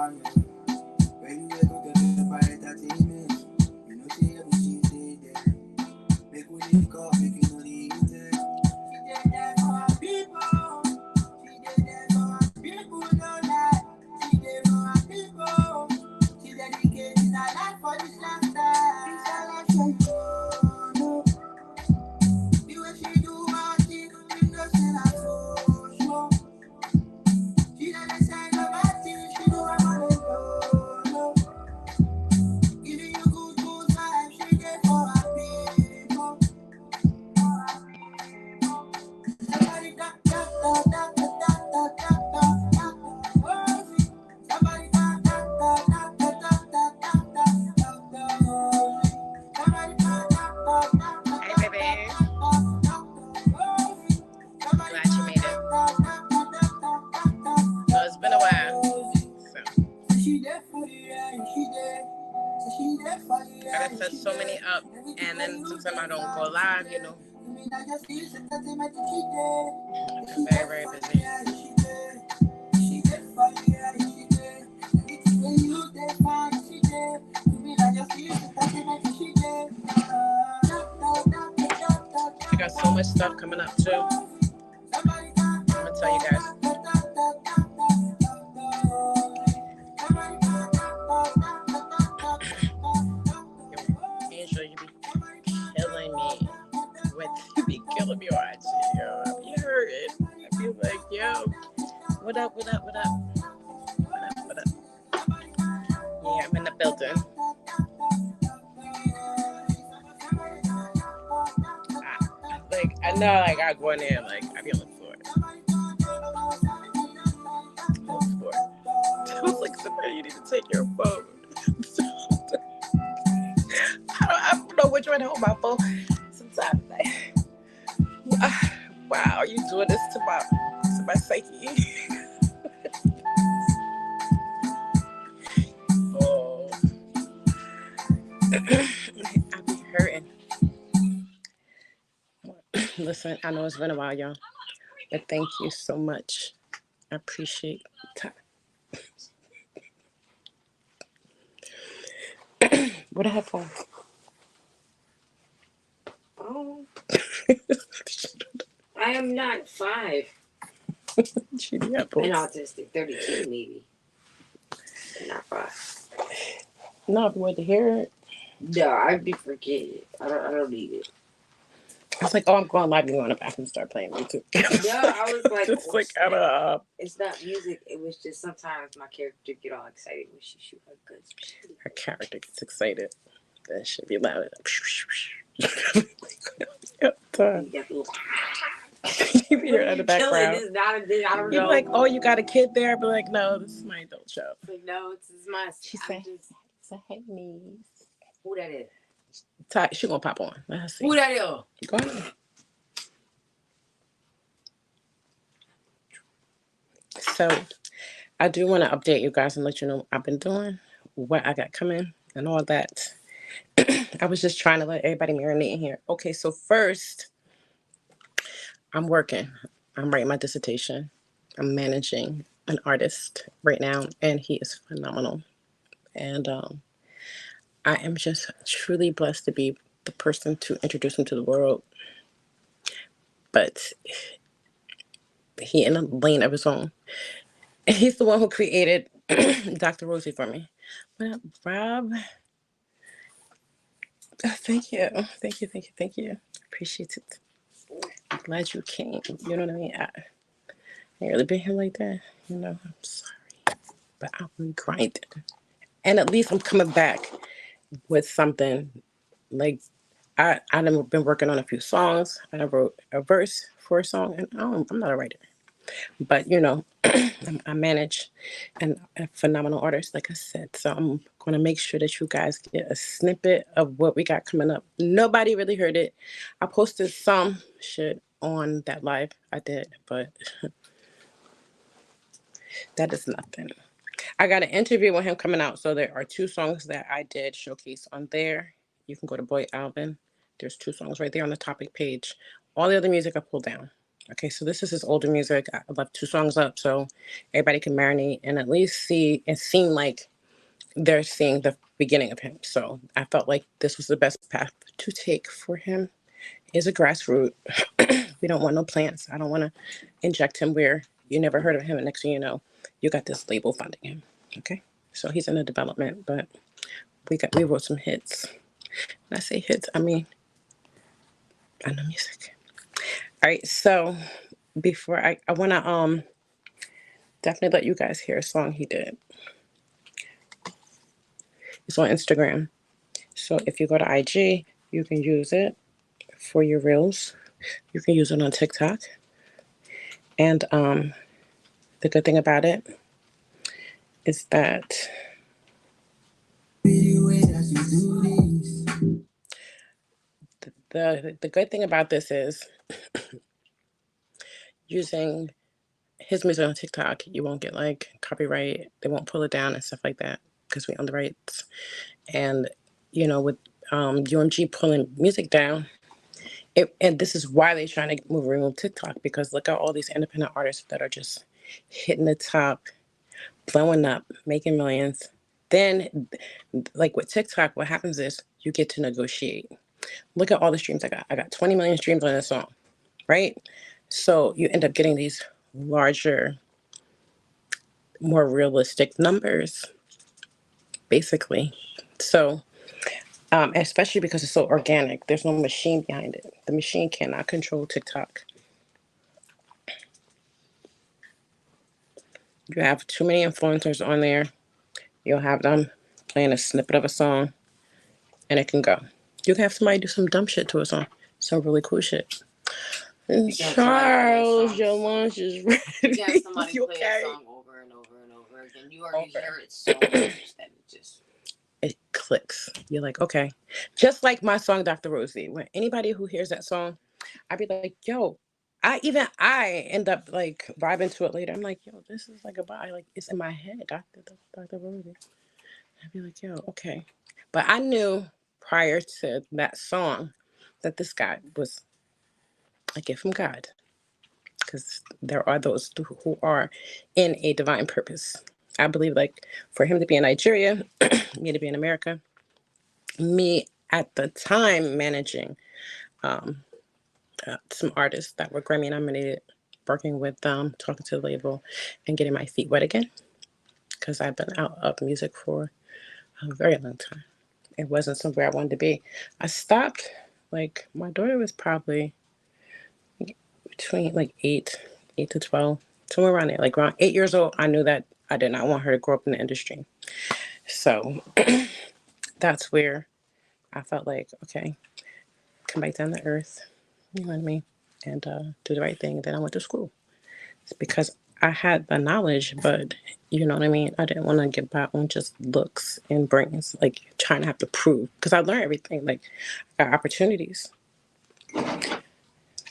When you go get the fight entertainment, you know see every Tuesday there. Make we link up, make you know the intent. She did that for our people. She did that for our people, no lie. She did for our people. She dedicated her life for this lifestyle. This her life, so no. The way she do her thing, you know say na so sure. She never say no bad thing, she do her money no. Giving you good vibes, she did for her people. Somebody da da da da da da da da da. Oh, see. Somebody da da da da da da da da da. Somebody da da da da da Hey, da baby. da. Oh, see. Somebody Glad you da made da it. da da da da da. So it's been a while. So She there for you, yeah, she there. She there for you, I yeah, gotta set she so there. many up, Everything and when then you sometimes I get don't go fine, she live. there. You mean I just feel entertainment, she there. I've been She very, there very for you, busy. yeah, she there. She there for you, yeah, she there. Everything when you get fine, she there. You mean I just feel entertainment, she there. I got so much stuff coming up too. I'm gonna tell you guys. Yo, Angel, you be killing me. With you be killing me watching, yo. I be hurting. I be like, yo, what up, what up, what up, what up, what up? Yeah, I'm in the building. I know, like I go in there, like I be on the floor. On the floor. I was like, somebody, you need to take your phone. I don't know which one to hold my phone. Sometimes, like, wow, are you doing this to my psyche? Oh, I be hurting. Listen, I know it's been a while, y'all, but thank you so much. I appreciate time. What a headphone. Oh, I am not 5 She the and headphones. autistic. 32 maybe, but not 5. No, if you want to hear it, No, I'd be forget it. I don't need it. I was like, oh, I'm going live. You go in the bathroom and start playing music. No, I was like, Just oh like out snap. of It's not music. It was just sometimes my character get all excited when she shoot her guns. her character gets excited. That should be loud. Yep, And you got the little. you be What here are in the you killing? background. This is not a thing. I don't You'd be know. like, oh, you got a kid there? I'd be like, no, this is my adult show. Like, no, this is my. She I'm said, just. hey, niece. Who that is? She gonna pop on. Let her see. Who that is? Go ahead. So I do want to update you guys and let you know what I've been doing, what I got coming, and all that. I was just trying to let everybody marinate in here. Okay, so first, I'm working. I'm writing my dissertation. I'm managing an artist right now, and he is phenomenal. And I am just truly blessed to be the person to introduce him to the world. But he in a lane of his own. He's the one who created Dr. Rosie for me. What up, Rob? Thank you. Thank you. Thank you. Thank you. Appreciate it. I'm glad you came. You know what I mean? I ain't really been here like that. You know, I'm sorry. But I'm grinding. And at least I'm coming back with something like I've been working on a few songs. I wrote a verse for a song, and I'm not a writer, but you know, I manage a phenomenal artist, like I said. So I'm going to make sure that you guys get a snippet of what we got coming up. Nobody really heard it. I posted some shit on that live I did, but that is nothing. I got an interview with him coming out, so there are 2 songs that I did showcase on there. You can go to Boy Alvin. There's 2 songs right there on the topic page. All the other music I pulled down. Okay, so this is his older music. I left 2 songs up so everybody can marinate and at least see and seem like they're seeing the beginning of him. So I felt like this was the best path to take for him. Is a grassroots. We don't want no plants. I don't want to inject him where you never heard of him, and next thing you know, you got this label funding him. Okay, so he's in a development, but we wrote some hits. When I say hits, I mean I know music. All right, so before I want to definitely let you guys hear a song he did. It's on Instagram. So if you go to IG, you can use it for your reels. You can use it on TikTok. And the good thing about it is that the good thing about this is using his music on TikTok, you won't get like copyright. They won't pull it down and stuff like that because we own the rights. And you know, with UMG pulling music down, and this is why they're trying to remove TikTok, because look at all these independent artists that are just hitting the top, blowing up, making millions. Then, like with TikTok, what happens is you get to negotiate. Look at all the streams I got. I got 20 million streams on this song, right? So you end up getting these larger, more realistic numbers, basically. So, especially because it's so organic, there's no machine behind it. The machine cannot control TikTok. You have too many influencers on there. You'll have them playing a snippet of a song, and it can go. You can have somebody do some dumb shit to a song, some really cool shit. And Charles, your lunch is ready. You got somebody You play okay? a song over and over and over again. You already hear it so much that it just It clicks. You're like, okay. Just like my song, Dr. Rosie. When anybody who hears that song, I'd be like, yo, I end up like vibing to it later. I'm like, yo, this is like a vibe. Like it's in my head, Dr. Rosie. I'd be like, yo, okay. But I knew prior to that song that this guy was a gift from God. Because there are those who are in a divine purpose. I believe, like, for him to be in Nigeria, me to be in America, me at the time managing some artists that were Grammy nominated, working with them, talking to the label, and getting my feet wet again. Because I've been out of music for a very long time. It wasn't somewhere I wanted to be. I stopped, like, my daughter was probably between like 8 to 12, somewhere around there. Like around 8 years old, I knew that I did not want her to grow up in the industry. So that's where I felt like, okay, come back down to earth, you know what I mean, and do the right thing. Then I went to school. It's because I had the knowledge, but you know what I mean? I didn't want to get by on just looks and brains, like trying to have to prove. Because I learned everything, like I got opportunities.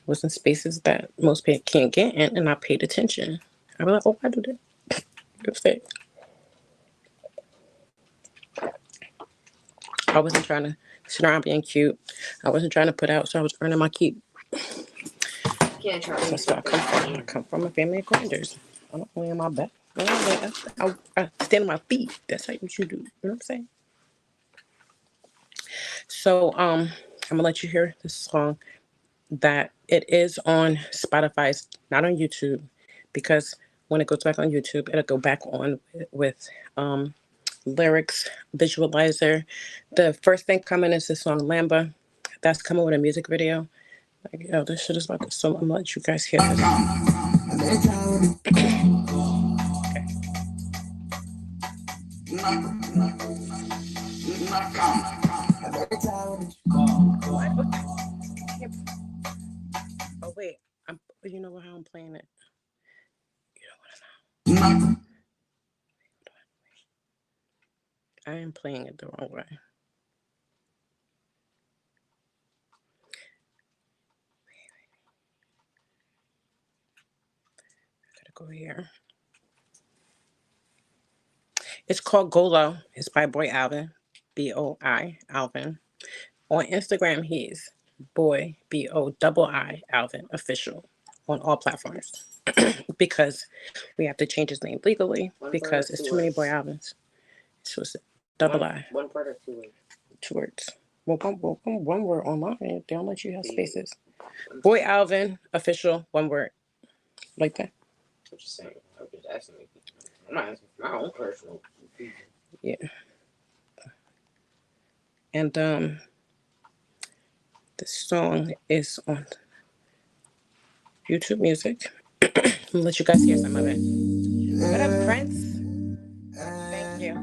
Was in spaces that most people can't get in, and I paid attention. I was like, oh, I do that. Respect. I wasn't trying to sit around being cute. I wasn't trying to put out, so I was earning my keep. can't try. That's where I come from. I come from a family of grinders. I don't lay on my back. I stand on my feet. That's how you should do. You know what I'm saying? So I'm gonna let you hear this song. That it is on Spotify, it's not on YouTube, because when it goes back on YouTube, it'll go back on with lyrics, visualizer. The first thing coming is the song Lamba. That's coming with a music video. Like, yo, this shit is about to, so I'm gonna let you guys hear this. Oh wait, you know how I'm playing it. You know what I know. I am playing it the wrong way. I gotta go here. It's called Golo. It's by Boy Alvin, BOI Alvin. On Instagram, he's Boy BOII Alvin official. on all platforms because we have to change his name legally One word because or it's two too many words? boy albums. It's supposed to double I, One word or 2 words? 2 words. Well, one word online. They don't let you have See, spaces. I'm Boy just, Alvin official 1 word like that. I'm just saying. I'm just asking. I'm not asking for my own personal opinion. Yeah, and the song is on YouTube Music. I'm gonna let you guys hear some of it. What up, Prince? Thank you.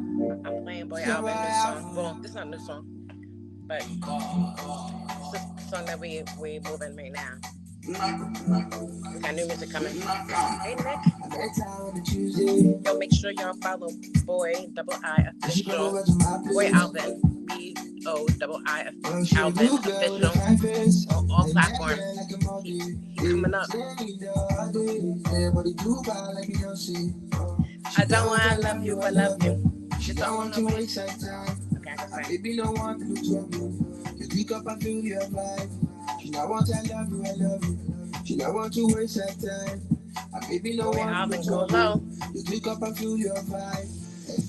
I'm playing Boy Alvin new song. Well, this is not a new song, but it's the song that we moving right now. We got new music coming. Hey Nick. Yo, make sure y'all follow Boy I official. Boy Alvin. BOII Alvin official on all platforms. He coming up. I don't wanna love you, but love you. She don't want to waste her time. Okay, I can Baby, no one to trouble. You pick up and feel your vibe. She don't want to love you, I love you. She don't want to waste her time. Baby, no Boy one Alvin, to go trouble. low. You pick up and feel your vibe.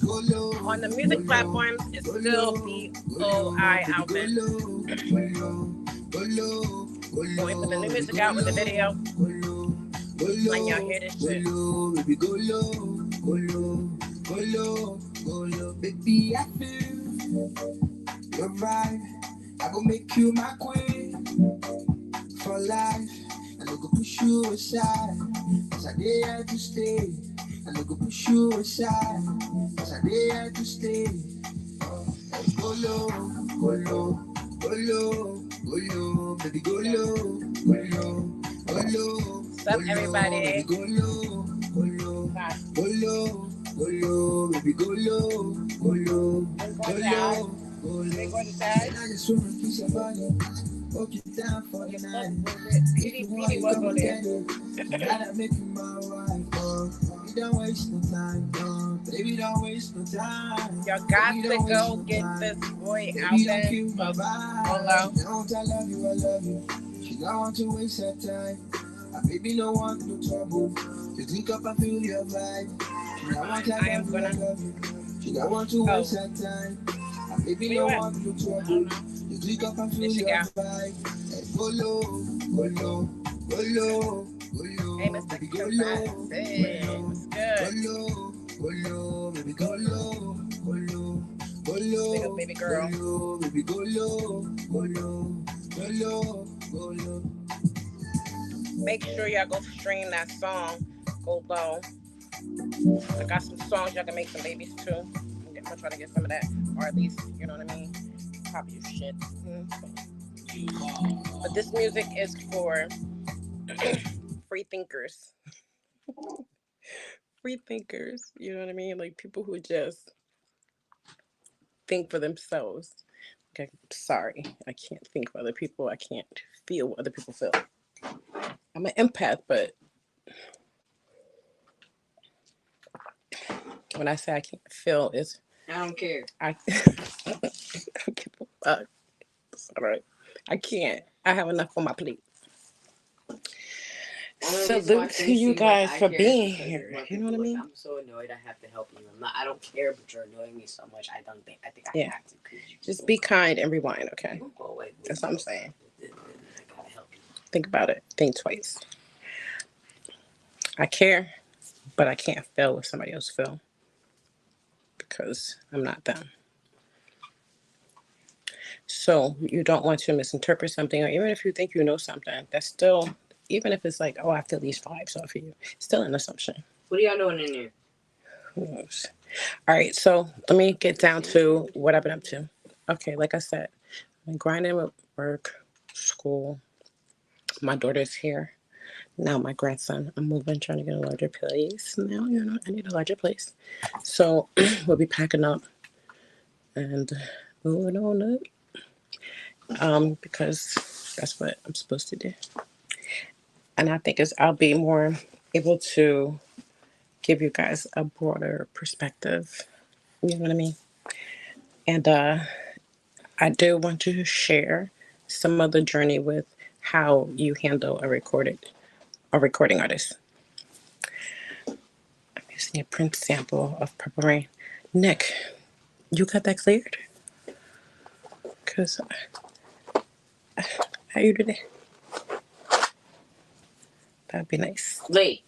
Go low. On the music platforms, it's still BOI Alvin. Go low. So we put the new music out with the video. When y'all hear this shit. Baby, go low. Baby, I feel your vibe. I go make you my queen for life. I no go push you aside. Cause I dare to stay. I no go push you aside. Cause I dare to stay. Go low, baby, go low. What's up, everybody? Go low, baby, go low. I just want a piece of body. Walk it down for the night. Petey was on there. Gotta make you my wife. Baby, don't waste no time. Baby, don't waste no time. Y'all got to go get this Boy Alvin. Hello. Don't I love you. She don't want to waste her time. Baby, no want no trouble. You think up and feel your vibe. She don't want to love you. She don't want to waste her time. Baby, no want no trouble. You think up and feel your vibe. Go low. Hey, Mr. Go low. What's good? Baby, go low. Big up, baby girl. Baby, go low. Make sure y'all go stream that song. Go low. I got some songs y'all can make some babies too. I'm gonna try to get some of that, or at least, you know what I mean, copy your shit. But this music is for free thinkers. Free thinkers, you know what I mean? Like people who just think for themselves. Okay, sorry, I can't think for other people. I can't feel what other people feel. I'm an empath, but when I say I can't feel, it's I don't care. I don't give a fuck. It's all right. I can't. I have enough on my plate. Salute to you guys for being here. You know what I mean? I'm so annoyed. I have to help you. I don't care, but you're annoying me so much. I think I have to. Just be kind and rewind, okay? Go away. That's what I'm saying. I gotta help you. Think about it. Think twice. I care, but I can't feel what somebody else feel because I'm not them. So you don't want to misinterpret something, or even if you think you know something, that's still, even if it's like, oh, I feel these vibes off of you, still an assumption. What are y'all doing in there? Who knows? All right, so let me get down to what I've been up to. Okay, like I said, I'm grinding with work, school. My daughter's here. Now my grandson, I'm moving, trying to get a larger place. Now, you know, I need a larger place. So we'll be packing up and moving on up. Because that's what I'm supposed to do. And I think I'll be more able to give you guys a broader perspective. You know what I mean? And I do want to share some of the journey with how you handle a recorded a recording artist. I'm using a print sample of Purple Rain. Nick, you got that cleared? Because how you did it? That'd be nice. Wait.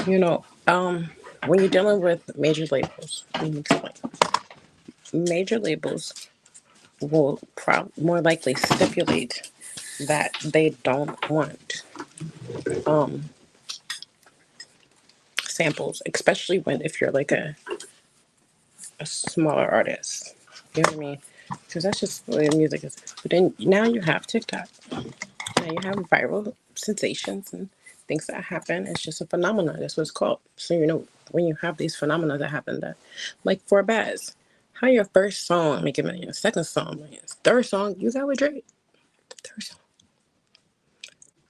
You know, when you're dealing with major labels, let me explain. Major labels will more likely stipulate that they don't want samples, especially when if you're like a smaller artist. You know what I mean? Because that's just the way music is. But then now you have TikTok. Now you have viral sensations and things that happen. It's just a phenomenon. That's what it's called. So you know when you have these phenomena that happen, that like for Baz, how your first song make it million, second song millions, third song you got with Drake,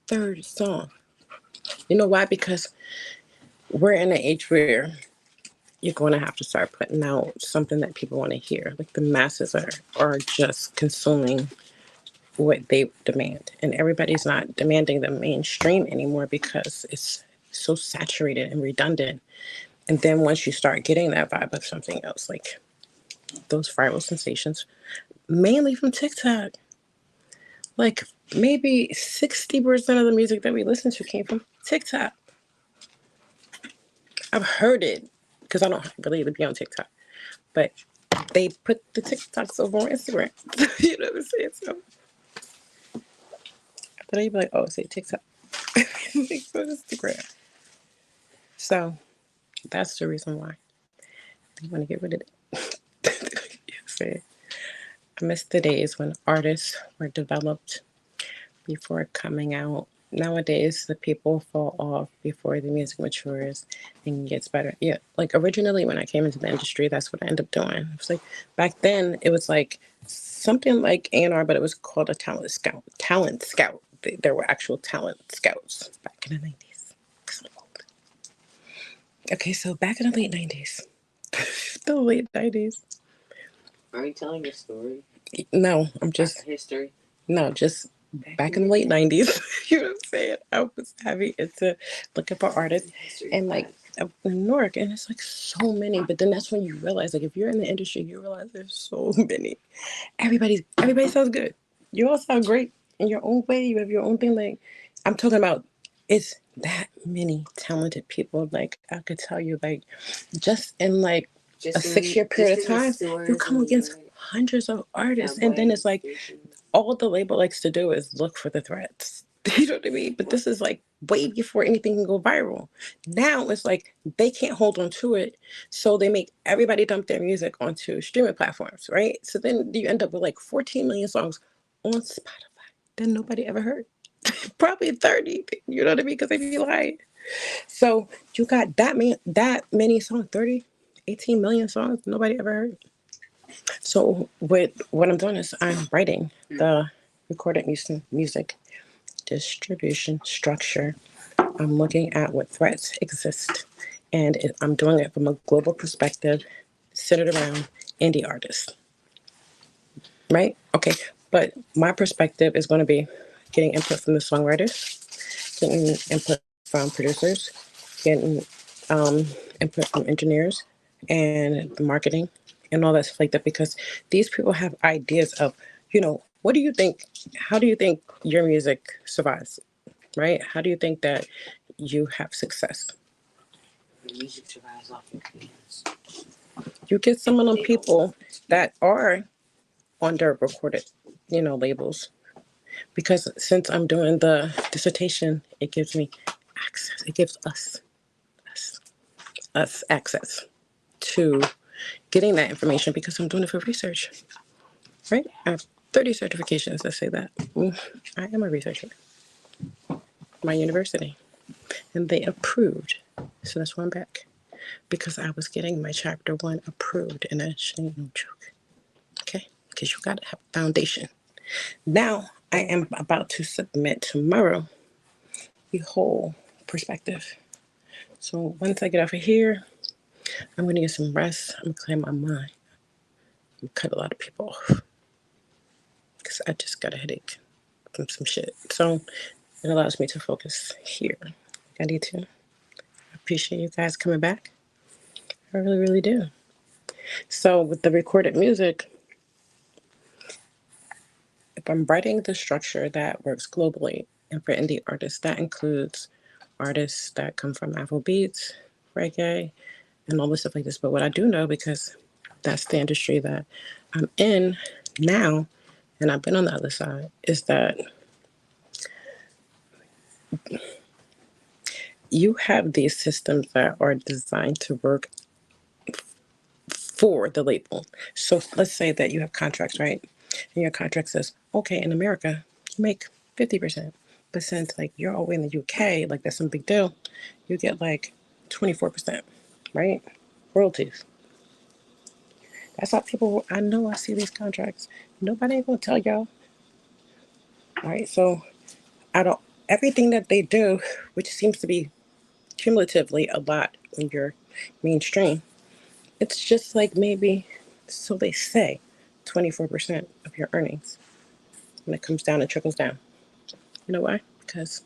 third song. You know why? Because we're in an age where you're going to have to start putting out something that people want to hear. Like the masses are just consuming what they demand, and everybody's not demanding the mainstream anymore because it's so saturated and redundant. And then once you start getting that vibe of something else, like those viral sensations, mainly from TikTok, like maybe 60% of the music that we listen to came from TikTok. I've heard it because I don't really be on TikTok, but they put the TikToks over on Instagram. You know what I'm saying? So after that, you'd be like, oh, say TikTok. It's on Instagram. So that's the reason why they want to get rid of it. You know what I'm saying? I miss the days when artists were developed before coming out. Nowadays, the people fall off before the music matures and gets better. Yeah, like originally when I came into the industry, that's what I ended up doing. It was like back then, it was like something like A&R, but it was called a talent scout. Talent scout. There were actual talent scouts back in the 90s. Okay, so back in the late 90s, the late 90s. Are you telling a story? No, I'm just history. No, just back in the late 90s. You know what I'm saying? I was heavy into looking for artists and like in New York, and it's like so many. But then that's when you realize, like, if you're in the industry, you realize there's so many. Everybody sounds good. You all sound great in your own way. You have your own thing. Like I'm talking about, it's that many talented people. Like I could tell you, like just in like a 6-year period of time, you come against hundreds of artists, and then it's like all the label likes to do is look for the threats. You know what I mean? But this is like way before anything can go viral. Now it's like they can't hold on to it, so they make everybody dump their music onto streaming platforms, right? So then you end up with like 14 million songs on Spotify that nobody ever heard. Probably 30. You know what I mean? Because they be lying. So you got that many songs, 30, 18 million songs nobody ever heard. So what I'm doing is I'm writing the recorded music distribution structure. I'm looking at what threats exist, and I'm doing it from a global perspective, centered around indie artists. Right? Okay. But my perspective is going to be getting input from the songwriters, getting input from producers, getting input from engineers, and the marketing and all that stuff like that, because these people have ideas of, what do you think? How do you think your music survives? Right? How do you think that you have success? Music survives off your fans. You get some of them people that are on their recorded, labels. Because since I'm doing the dissertation, it gives me access. It gives us access to getting that information because I'm doing it for research. Right? I have 30 certifications that say that. I am a researcher. My university. And they approved. So that's why I'm back. Because I was getting my chapter 1 approved, and that shit ain't no joke. Okay? Because you gotta have a foundation. Now I am about to submit tomorrow the whole perspective. So once I get off of here, I'm gonna get some rest. I'm gonna clear my mind. I'm gonna cut a lot of people off. Because I just got a headache from some shit. So It allows me to focus here. I need to. I appreciate you guys coming back. I really, really do. So with the recorded music, if I'm writing the structure that works globally, and for indie artists, that includes artists that come from Afrobeats, reggae, and all this stuff like this. But what I do know, because that's the industry that I'm in now, and I've been on the other side, is that you have these systems that are designed to work for the label. So let's say that you have contracts, right? And your contract says, okay, in America, you make 50%. But since like you're over in the UK, like that's some big deal, you get like 24%, right? Royalties. That's how people, I know I see these contracts. Nobody ain't gonna tell y'all, right? So out of everything that they do, which seems to be cumulatively a lot when you're mainstream, it's just like maybe, so they say, 24% of your earnings when it comes down and trickles down. You know why? Because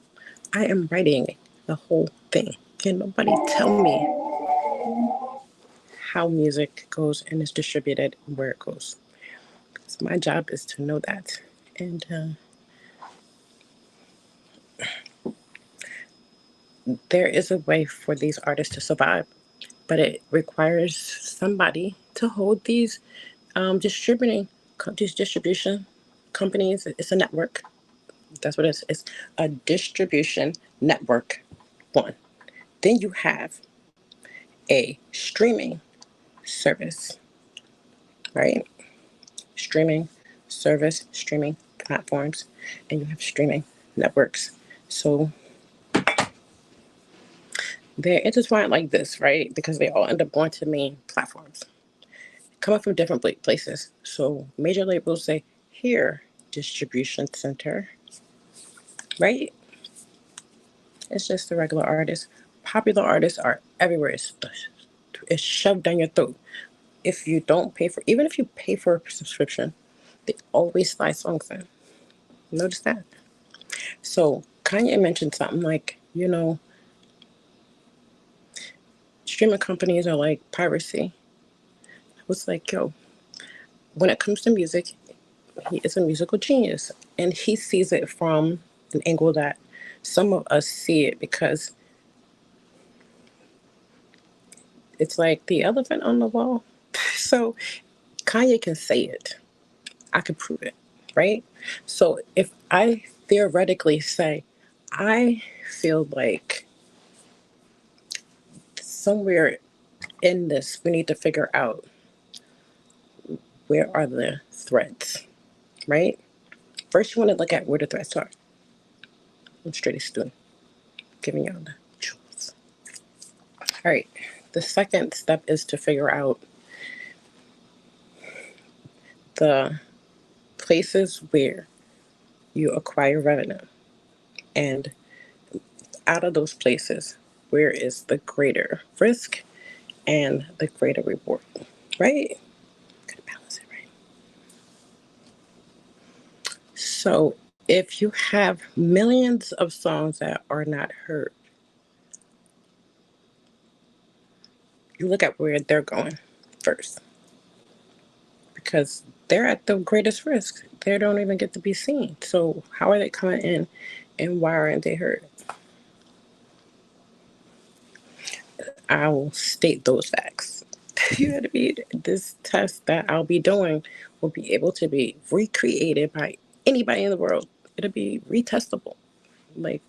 I am writing the whole thing. Can nobody tell me how music goes and is distributed and where it goes? Because my job is to know that. And there is a way for these artists to survive, but it requires somebody to hold these these distribution companies. It's a network. That's what it is. It's a distribution network. One. Then you have a streaming service, right? Streaming service, streaming platforms, and you have streaming networks. So they're intertwined like this, right? Because they all end up going to main platforms, coming from different places. So major labels say, here, distribution center, right? It's just the regular artists. Popular artists are everywhere. It's shoved down your throat. If you don't pay for, even if you pay for a subscription, they always slide songs in. Notice that. So Kanye mentioned something like, streaming companies are like piracy. I was like, yo, when it comes to music, he is a musical genius. And he sees it from an angle that some of us see it because it's like the elephant on the wall. So Kanye can say it. I can prove it, right? So if I theoretically say, I feel like somewhere in this, we need to figure out where are the threats, right? First, you want to look at where the threats are. I'm straight as doing, giving y'all the truth. All right. The second step is to figure out the places where you acquire revenue. And out of those places, where is the greater risk and the greater reward, right? Gotta balance it, right? So if you have millions of songs that are not heard, you look at where they're going first because they're at the greatest risk. They don't even get to be seen. So how are they coming in and why aren't they heard? I will state those facts. You know what I mean? This test that I'll be doing will be able to be recreated by anybody in the world. It'll be retestable. Like,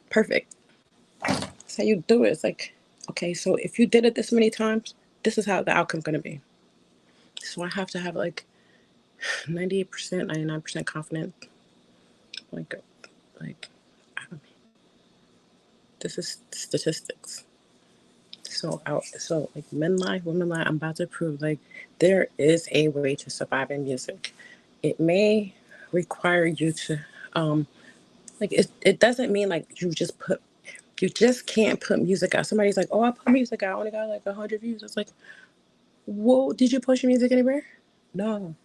perfect. That's how you do it. It's like, okay, so if you did it this many times, this is how the outcome's going to be. So I have to have like 98%, 99% confident. Like, like, I don't know. This is statistics. So like men lie, women lie. I'm about to prove like there is a way to survive in music. It may require you to like it doesn't mean like you just can't put music out. Somebody's like, oh, I put music out, I only got like 100 views. It's like, whoa, did you post your music anywhere? No.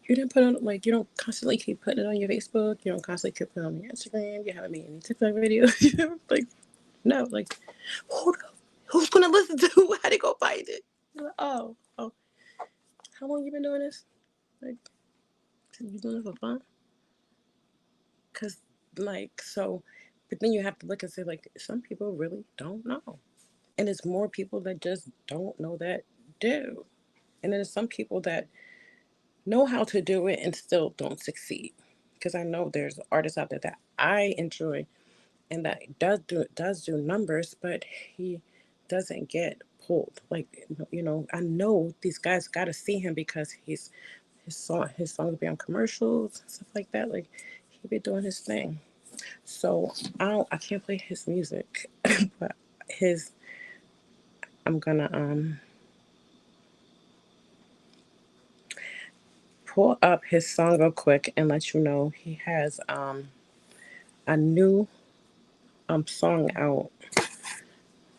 You didn't put on like you don't constantly keep putting it on your Facebook. You don't constantly keep putting it on your Instagram. You haven't made any TikTok videos. Like no, like hold up, who's gonna listen to? How to go find it? Like, oh, how long you been doing this? Like you doing this for fun? Cause like so, but then you have to look and say like some people really don't know, and it's more people that just don't know that do, and then there's some people that know how to do it and still don't succeed. Because I know there's artists out there that I enjoy and that does do numbers, but he doesn't get pulled. Like I know these guys got to see him because his songs be on commercials and stuff like that. Like he be doing his thing. So I can't play his music, but his I'm gonna pull up his song real quick and let you know he has a new song out,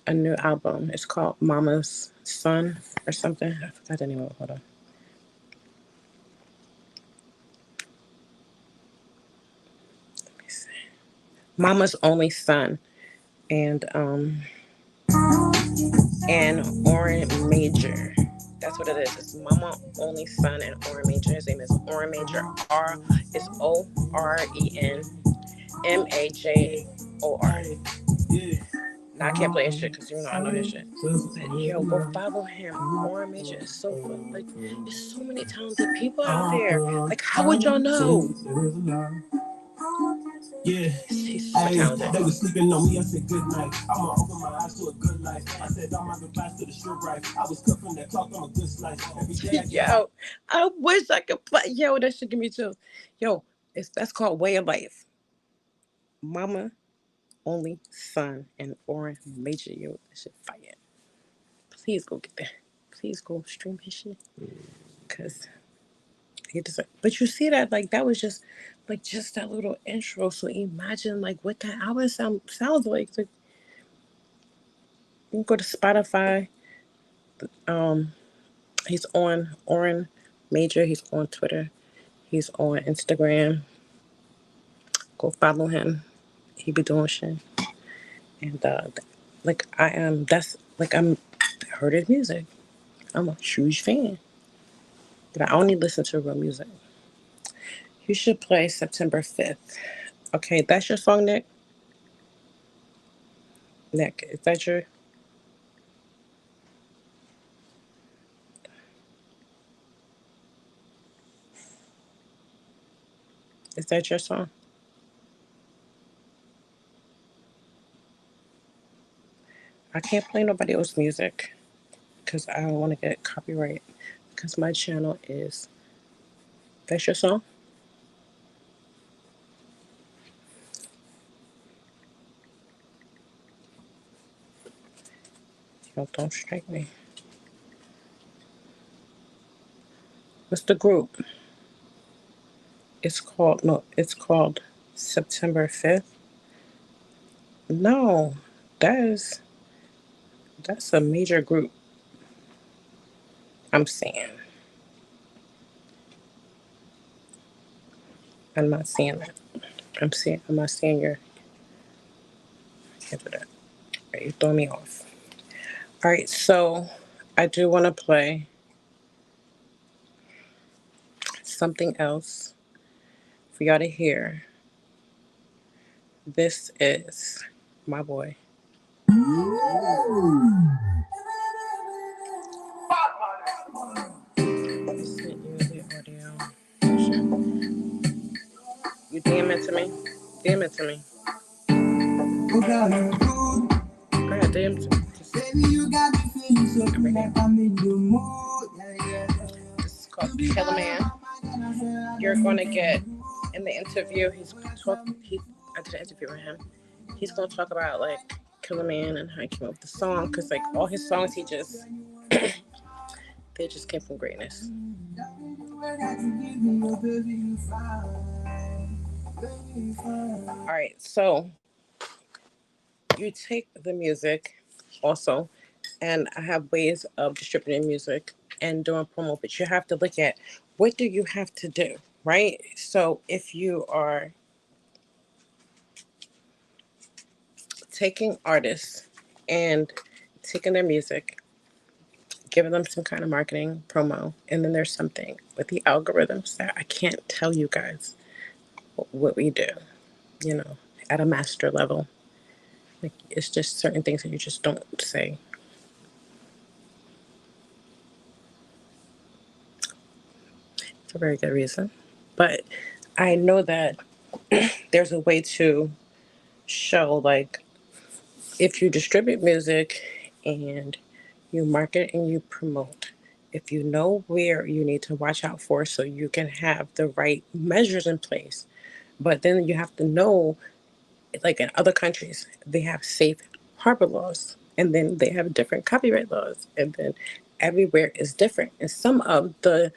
a new album. It's called Mama's Son or something. I forgot the name of it. Hold on. Let me see. Mama's Only Son and Oren Major. That's what it is. It's Mama Only Son and Oren Major. His name is Oren Major. It's ORENMAJOR. Now I can't play his shit because I know his shit. But yo, go follow him. Oren Major is so fun. Like, there's so many talented people out there. Like, how would y'all know? Yeah, He's so talented. they was sleeping on me. I said good night. I'ma open my eyes to a good life. I said all my goodbyes to the strip right. I was cut from that clock. I'm a good slice. Every day I get Yo, I wish I could play. Yo, that should give me chills. Yo, that's called Way of Life. Mama Only Son and Oren Major. Yo, that shit fire. Please go get that. Please go stream his shit. Cause he deserves. But you see that like that was just that little intro. So imagine like what that album sounds like. Like you can go to Spotify. Um, he's on Oren Major. He's on Twitter. He's on Instagram. Go follow him. He be doing shit. And like I am. That's like I heard his music. I'm a huge fan. But I only listen to real music. You should play September 5th. Okay, that's your song, Nick? Nick, is that your song? I can't play nobody else's music because I don't want to get copyright because my channel is that's your song? Don't strike me. What's the group? It's called September 5th. No, that is that's a major group. I'm saying. I'm not seeing that. I'm not seeing your I can't do that. Right, you throw me off. All right, so I do want to play something else for y'all to hear. This is my boy. Sent you the audio. You DM it to me. DM it to me. Go ahead, DM it to me. Baby, you got me feeling so good like I'm in the mood. This is called Kill a Man. You're gonna get in the interview. I did an interview with him. He's gonna talk about like Kill a Man and how he came up with the song because like all his songs they just came from greatness. All right, so you take the music also, and I have ways of distributing music and doing promo, but you have to look at what do you have to do, right? So if you are taking artists and taking their music, giving them some kind of marketing promo, and then there's something with the algorithms that I can't tell you guys what we do, you know, at a master level. Like, it's just certain things that you just don't say. For a very good reason. But I know that there's a way to show, like, if you distribute music and you market and you promote, if you know where you need to watch out for so you can have the right measures in place. But then you have to know, like in other countries, they have safe harbor laws, and then they have different copyright laws, and then everywhere is different. And some of the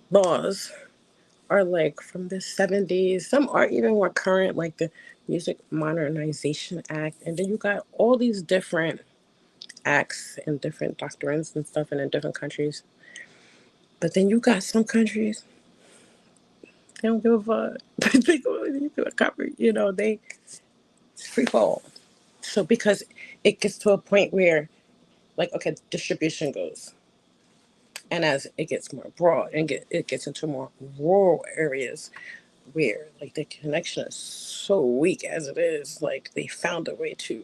laws are like from the 70s, some are even more current, like the Music Modernization Act. And then you got all these different acts and different doctrines and stuff, and in different countries. But then you got some countries, they don't give a fuck. They go, you do a cover, you know, they, it's free fall. So because it gets to a point where, like, okay, distribution goes, and as it gets more broad and it gets into more rural areas where, like, the connection is so weak as it is, like, they found a way to.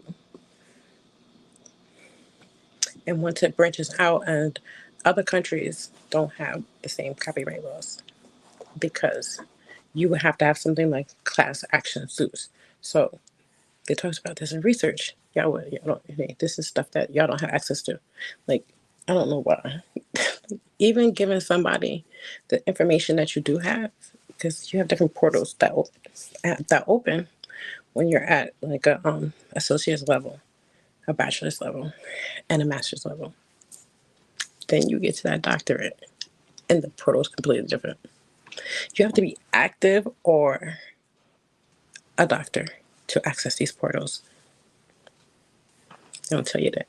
And once it branches out, and other countries don't have the same copyright laws, because you would have to have something like class action suits. So they talked about this in research. Y'all don't. This is stuff that y'all don't have access to. Like, I don't know why. Even giving somebody the information that you do have, because you have different portals that open when you're at, like, a associate's level, a bachelor's level, and a master's level. Then you get to that doctorate, and the portal is completely different. You have to be active or a doctor to access these portals. I'll tell you that.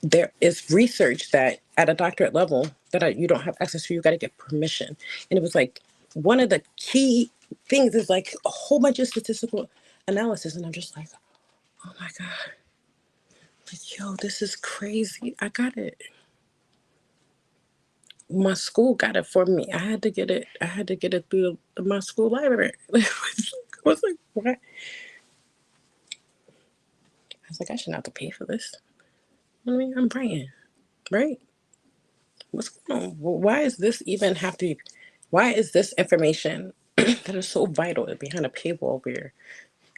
There is research that at a doctorate level that you don't have access to, you got to get permission. And it was like one of the key things is like a whole bunch of statistical analysis. And I'm just like, oh my God, yo, this is crazy. I got it. My school got it for me. I had to get it. I had to get it through my school library. I was like, what? I was like, I shouldn't have to pay for this. I mean, I'm praying, right? What's going on? Why is this even have to? Why is this information that is so vital behind a paywall where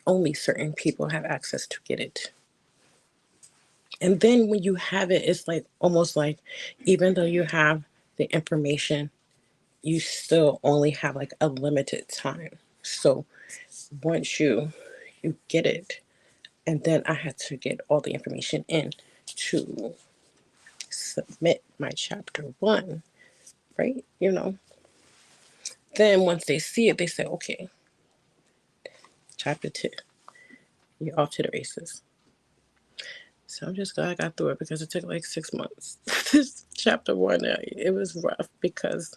only certain people have access to get it? And then when you have it, it's like almost like, even though you have the information, you still only have like a limited time. So once you get it, and then I had to get all the information in to submit my chapter one, right? You know, then once they see it, they say, okay, chapter two, you're off to the races. So I'm just glad I got through it, because it took like 6 months. This chapter one, it was rough because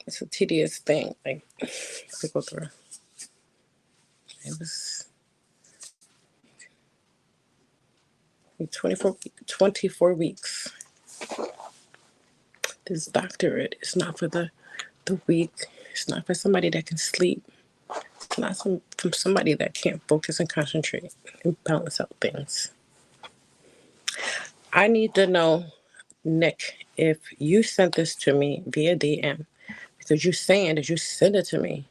it's a tedious thing, like, to go through. It was 24 weeks. This doctorate is not for the weak. It's not for somebody that can sleep. It's not from somebody that can't focus and concentrate and balance out things. I need to know, Nick, if you sent this to me via DM, because you're saying that you send it to me,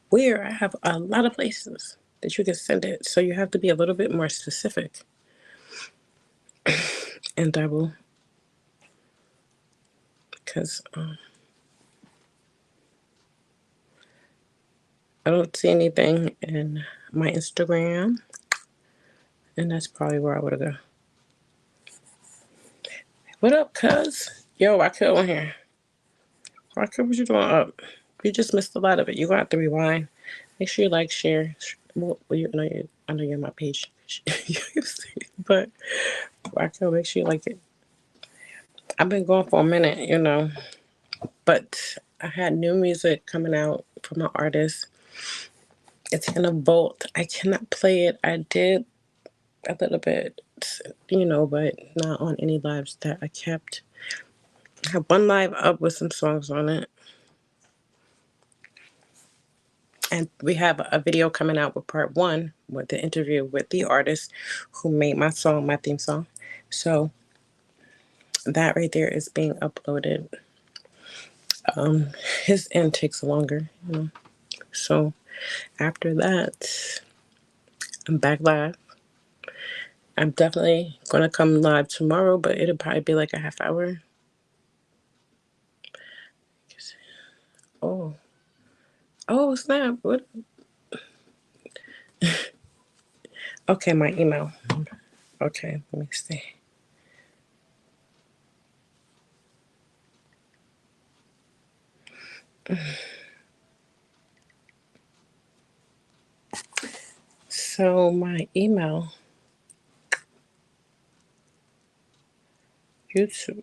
where I have a lot of places that you can send it. So you have to be a little bit more specific. And I will, because I don't see anything in my Instagram, and that's probably where I would go. What up, cuz? Yo, I killed on here. Why could what you doing up? You just missed a lot of it. You got to rewind. Make sure you like, share. Well, I know you're on my page. But I can make sure you like it. I've been going for a minute, you know. But I had new music coming out from an artist. It's in a vault. I cannot play it. I did a little bit, but not on any lives that I kept. I have one live up with some songs on it. And we have a video coming out with part one with the interview with the artist who made my song, my theme song. So that right there is being uploaded. His end takes longer, So after that, I'm back live. I'm definitely gonna come live tomorrow, but it'll probably be like a half hour. Oh, oh snap! What? Okay, my email. Okay, let me see. So my email, YouTube.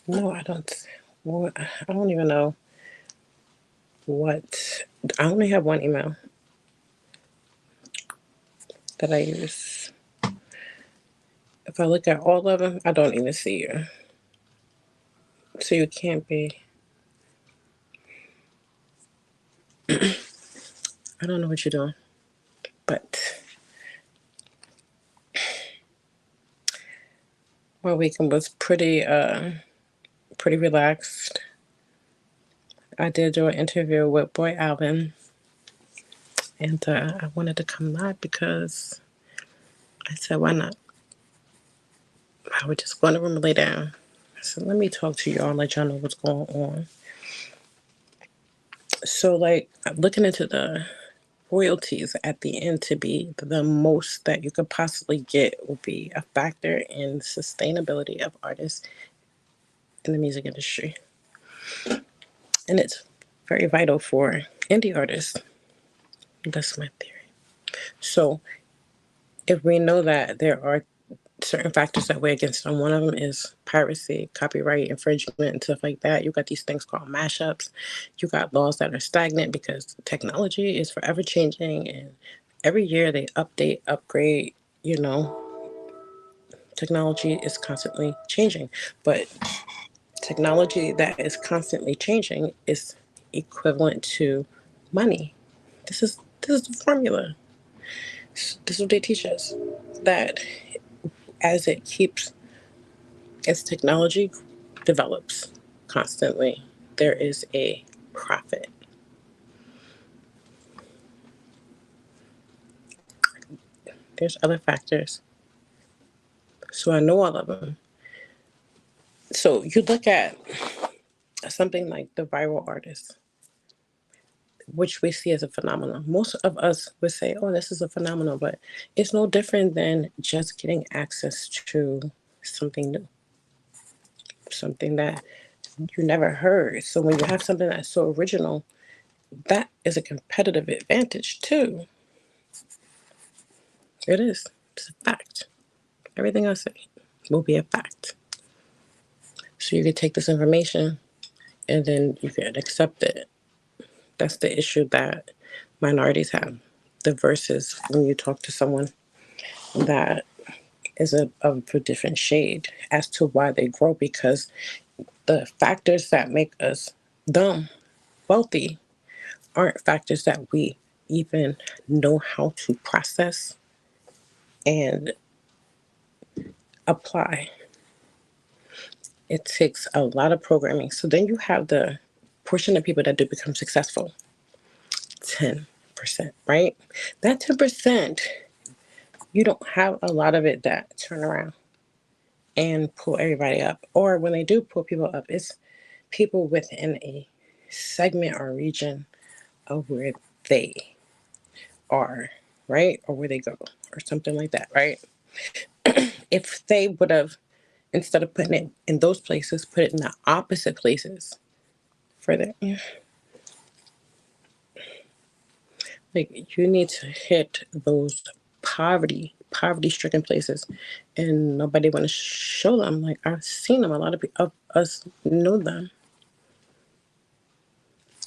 No, I don't. Well, I don't even know what. I only have one email that I use. If I look at all of them, I don't even see you. So you can't be. I don't know what you're doing, but my weekend was pretty relaxed. I did do an interview with Boy Alvin, and I wanted to come live because I said, why not? I would just go in the room and lay down. I said, let me talk to y'all and let y'all know what's going on. So, like, I'm looking into the royalties at the end to be the most that you could possibly get will be a factor in sustainability of artists in the music industry. And it's very vital for indie artists. That's my theory. So, if we know that there are certain factors that weigh against them. One of them is piracy, copyright infringement, and stuff like that. You got these things called mashups. You got laws that are stagnant because technology is forever changing, and every year they update, upgrade. Technology is constantly changing, but technology that is constantly changing is equivalent to money. This is the formula. This is what they teach us. That as it keeps as technology develops constantly, there is a profit. There's other factors. So I know all of them. So you look at something like the viral artist, which we see as a phenomenon. Most of us would say, oh, this is a phenomenon, but it's no different than just getting access to something new, something that you never heard. So when you have something that's so original, that is a competitive advantage too. It is. It's a fact. Everything I say will be a fact. So you could take this information and then you can accept it. That's the issue that minorities have. The versus when you talk to someone that is of a different shade as to why they grow, because the factors that make us dumb, wealthy, aren't factors that we even know how to process and apply. It takes a lot of programming. So then you have the portion of people that do become successful, 10%, right? That 10%, you don't have a lot of it that turn around and pull everybody up. Or when they do pull people up, it's people within a segment or region of where they are, right? Or where they go, or something like that, right? If they would have, instead of putting it in those places, put it in the opposite places for them. Like, you need to hit those poverty poverty-stricken places, and nobody want to show them. Like, I've seen them. A lot of us know them.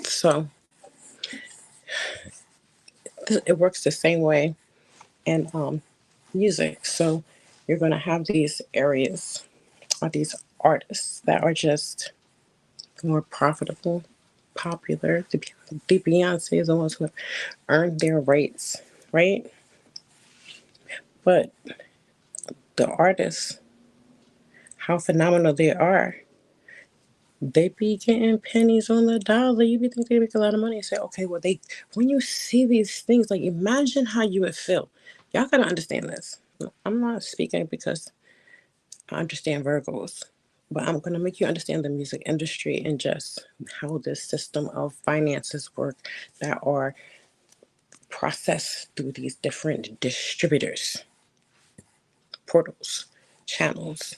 So it works the same way in music. So you're going to have these areas or these artists that are just more profitable, popular. The Beyonce is the ones who have earned their rights, right? But the artists, how phenomenal they are, they be getting pennies on the dollar. You be think they make a lot of money and say, okay, well, when you see these things, like, imagine how you would feel. Y'all gotta understand this. I'm not speaking because I understand Virgos, but I'm gonna make you understand the music industry and just how this system of finances work that are processed through these different distributors, portals, channels,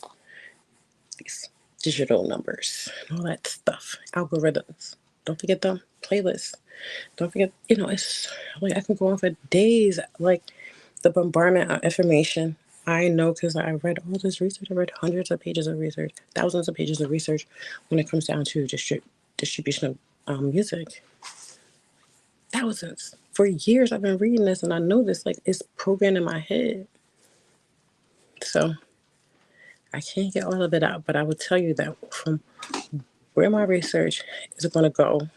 these digital numbers, and all that stuff, algorithms. Don't forget them, playlists. Don't forget, it's like I can go on for days, like the bombardment of information. I know because I read all this research. I read hundreds of pages of research, thousands of pages of research when it comes down to distribution of music. Thousands. For years, I've been reading this, and I know this, like, it's programmed in my head. So I can't get all of it out, but I will tell you that from where my research is going to go,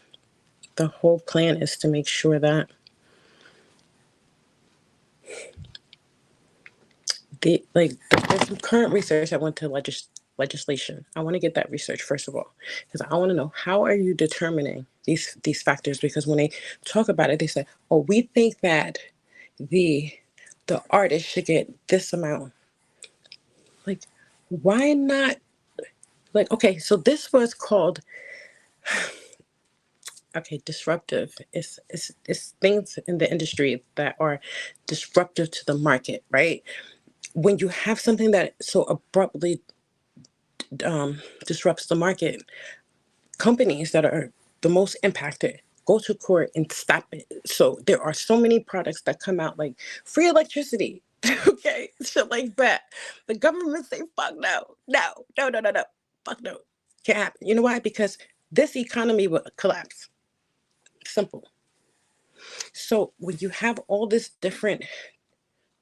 the whole plan is to make sure that there's some current research that went to legislation. I want to get that research first of all, because I want to know, how are you determining these factors? Because when they talk about it, they say, "Oh, we think that the artist should get this amount." Like, why not? Like, okay, so this was called, okay, disruptive. It's things in the industry that are disruptive to the market, right? When you have something that so abruptly disrupts the market, companies that are the most impacted go to court and stop it. So there are so many products that come out, like free electricity, okay, shit like that. The government say, fuck no, no, no, no, no, no, fuck no, can't happen. You know why? Because this economy will collapse. Simple. So when you have all this different,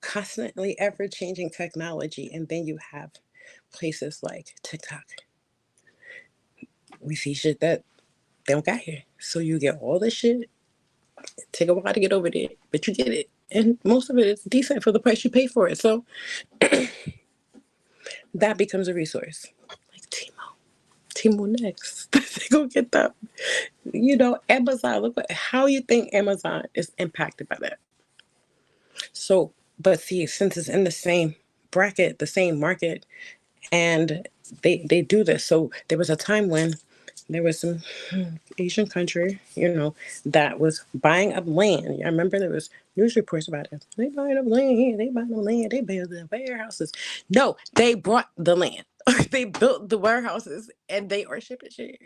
constantly ever changing technology, and then you have places like TikTok, we see shit that they don't got here. So you get all this shit, take a while to get over there, but you get it. And most of it is decent for the price you pay for it. So that becomes a resource. Like Timo next. They go get that. Amazon, look how you think Amazon is impacted by that. So, but see, since it's in the same bracket, the same market, and they do this. So there was a time when there was some Asian country, that was buying up land. I remember there was news reports about it. They buying up land, they buying up land, they build the warehouses. No, they bought the land. They built the warehouses and they are shipping shit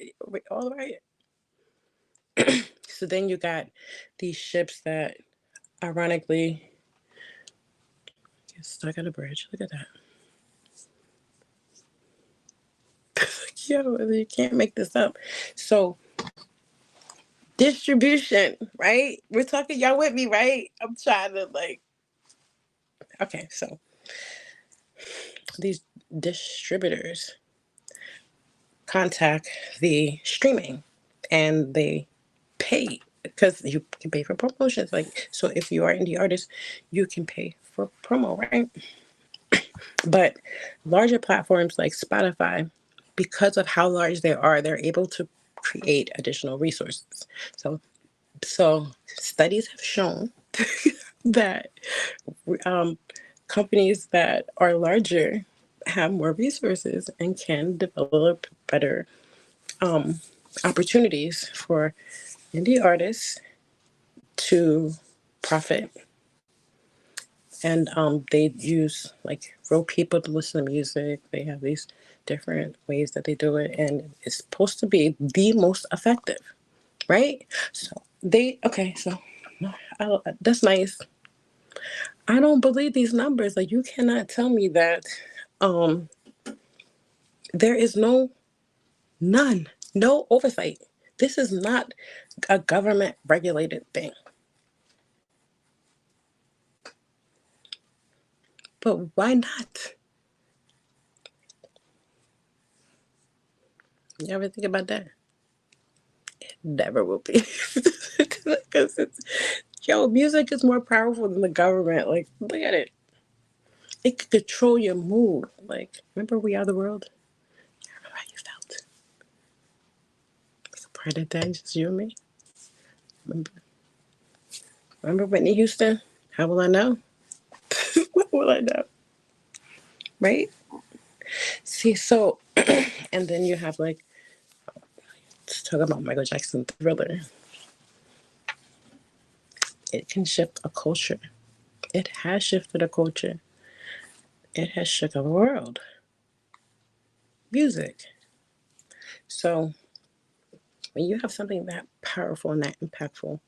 all right. So then you got these ships that ironically get stuck at a bridge. Look at that. Yo, you can't make this up. So distribution, right? We're talking, y'all with me, right? I'm trying to okay, so these distributors contact the streaming and they pay because you can pay for promotions. Like, so if you are indie artist, you can pay for promo, right? But larger platforms like Spotify, because of how large they are, they're able to create additional resources. So studies have shown that companies that are larger have more resources and can develop better opportunities for indie artists to profit. And they use like real people to listen to music. They have these different ways that they do it, and it's supposed to be the most effective, right? So that's nice. I don't believe these numbers. Like, you cannot tell me that there is no oversight. This is not a government regulated thing. But why not? You ever think about that? Never will be. Because music is more powerful than the government. Like, look at it. It could control your mood. Like, remember We Are the World? I remember how you felt. Like a part of that, just you and me. Remember Whitney Houston? How will I know? What will I know? Right? See, so, and then you have like, let's talk about Michael Jackson Thriller. It can shift a culture. It has shifted a culture. It has shook the world. Music. So when you have something that powerful and that impactful,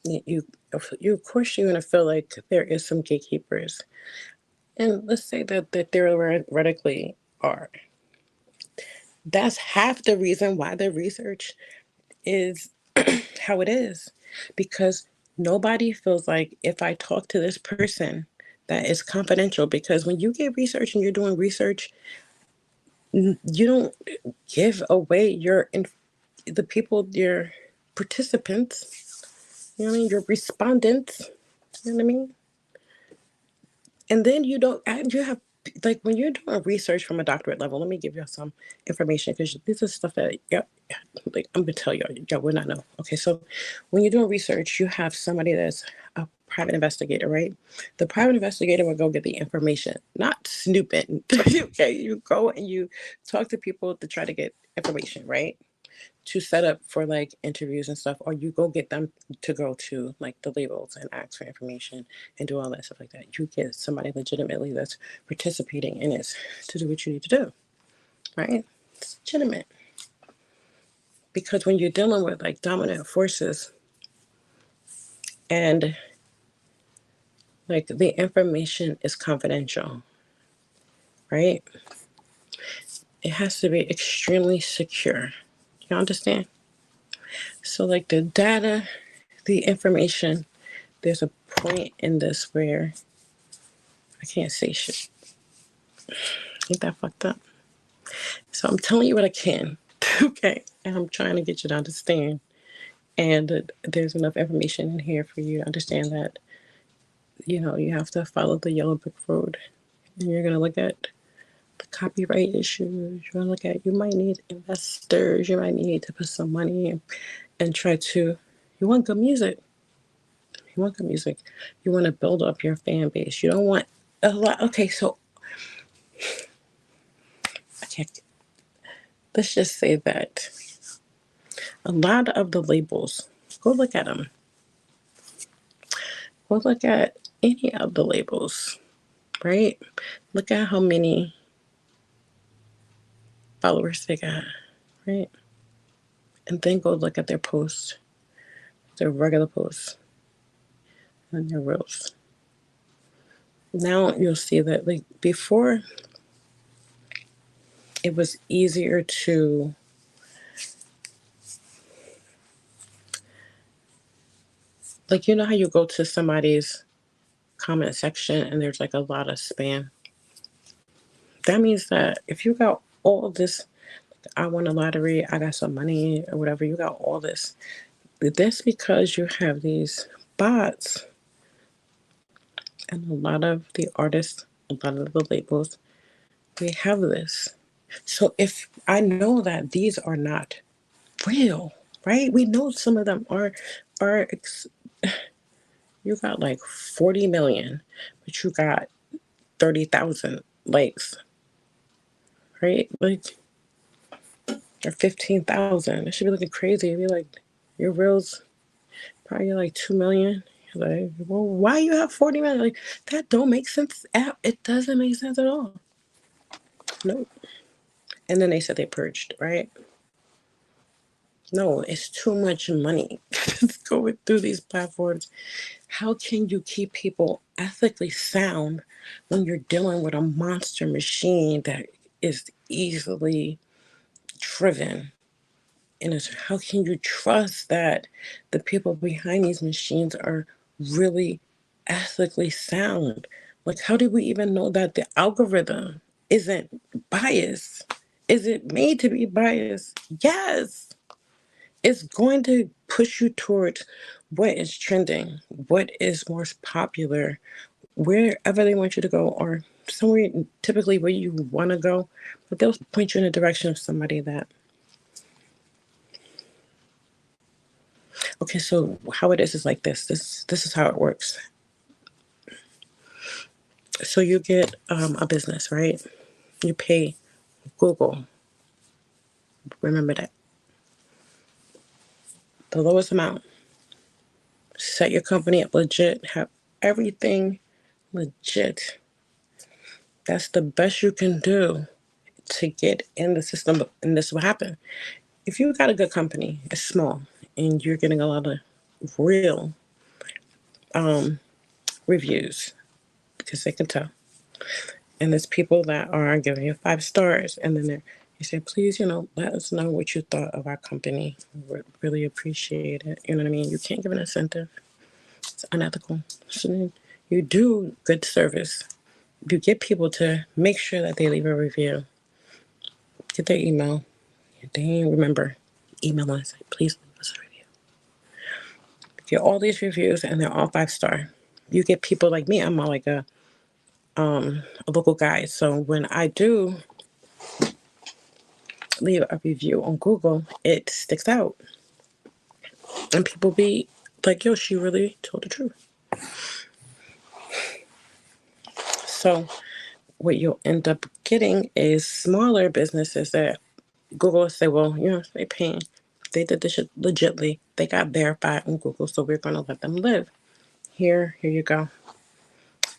you of course you're gonna feel like there is some gatekeepers, and let's say that theoretically are. That's half the reason why the research is how it is, because nobody feels like if I talk to this person that is confidential. Because when you get research and you're doing research, you don't give away the people, your participants, you know what I mean, your respondents, you know what I mean. And then you have, like, when you're doing research from a doctorate level, let me give you some information, because this is stuff that, yeah, like, I'm gonna tell y'all would not know. Okay, so when you're doing research, you have somebody that's a private investigator, right? The private investigator will go get the information, not snooping. Okay, you go and you talk to people to try to get information, right? To set up for like interviews and stuff, or you go get them to go to like the labels and ask for information and do all that stuff like that. You get somebody legitimately that's participating in it to do what you need to do, right? It's legitimate. Because when you're dealing with like dominant forces and like the information is confidential, right? It has to be extremely secure. You understand? So like the data, the information, there's a point in this where I can't say shit. Ain't that fucked up? So I'm telling you what I can. Okay. And I'm trying to get you to understand. And there's enough information in here for you to understand that, you have to follow the yellow brick road. And you're going to look at the copyright issues. You're going to look at, you might need investors. You might need to put some money in and try to, you want good music. You want good music. You want to build up your fan base. You don't want a lot. Okay, so I can't, let's just say that a lot of the labels, go look at them. Go look at any of the labels, right? Look at how many followers they got, right? And then go look at their posts, their regular posts, and their reels. Now you'll see that, like, before, it was easier to, like, you know how you go to somebody's comment section and there's like a lot of spam? That means that if you got all this, I won a lottery, I got some money, or whatever, you got all this. That's because you have these bots, and a lot of the artists, a lot of the labels, they have this. So if I know that these are not real, right? We know some of them are you got like 40 million, but you got 30,000 likes, right? Like, or 15,000. It should be looking crazy. It'd be like your reels probably like 2 million. Like, well, why you have 40 million? Like, that don't make sense. It doesn't make sense at all. Nope. And then they said they purged, right? No, it's too much money going through these platforms. How can you keep people ethically sound when you're dealing with a monster machine that is easily driven? And it's, how can you trust that the people behind these machines are really ethically sound? Like, how do we even know that the algorithm isn't biased? Is it made to be biased? Yes. It's going to push you towards what is trending, what is most popular, wherever they want you to go, or somewhere typically where you want to go, but they'll point you in the direction of somebody that. Okay, so how it is like this. This is how it works. So you get a business, right? You pay Google. Remember that the lowest amount. Set your company up legit. Have everything legit. That's the best you can do to get in the system, and this will happen. If you got a good company, it's small, and you're getting a lot of real reviews because they can tell. And there's people that are giving you 5 stars, and then you say, please, let us know what you thought of our company. We would really appreciate it. You know what I mean? You can't give an incentive. It's unethical. So then you do good service. You get people to make sure that they leave a review. Get their email. They ain't remember. Email us. Please leave us a review. Get all these reviews, and they're all 5 star. You get people like me. I'm more like a local guy. So when I do leave a review on Google, it sticks out. And people be like, yo, she really told the truth. So what you'll end up getting is smaller businesses that Google will say, well, they paying. They did this shit legitly. They got verified on Google, so we're going to let them live. Here you go.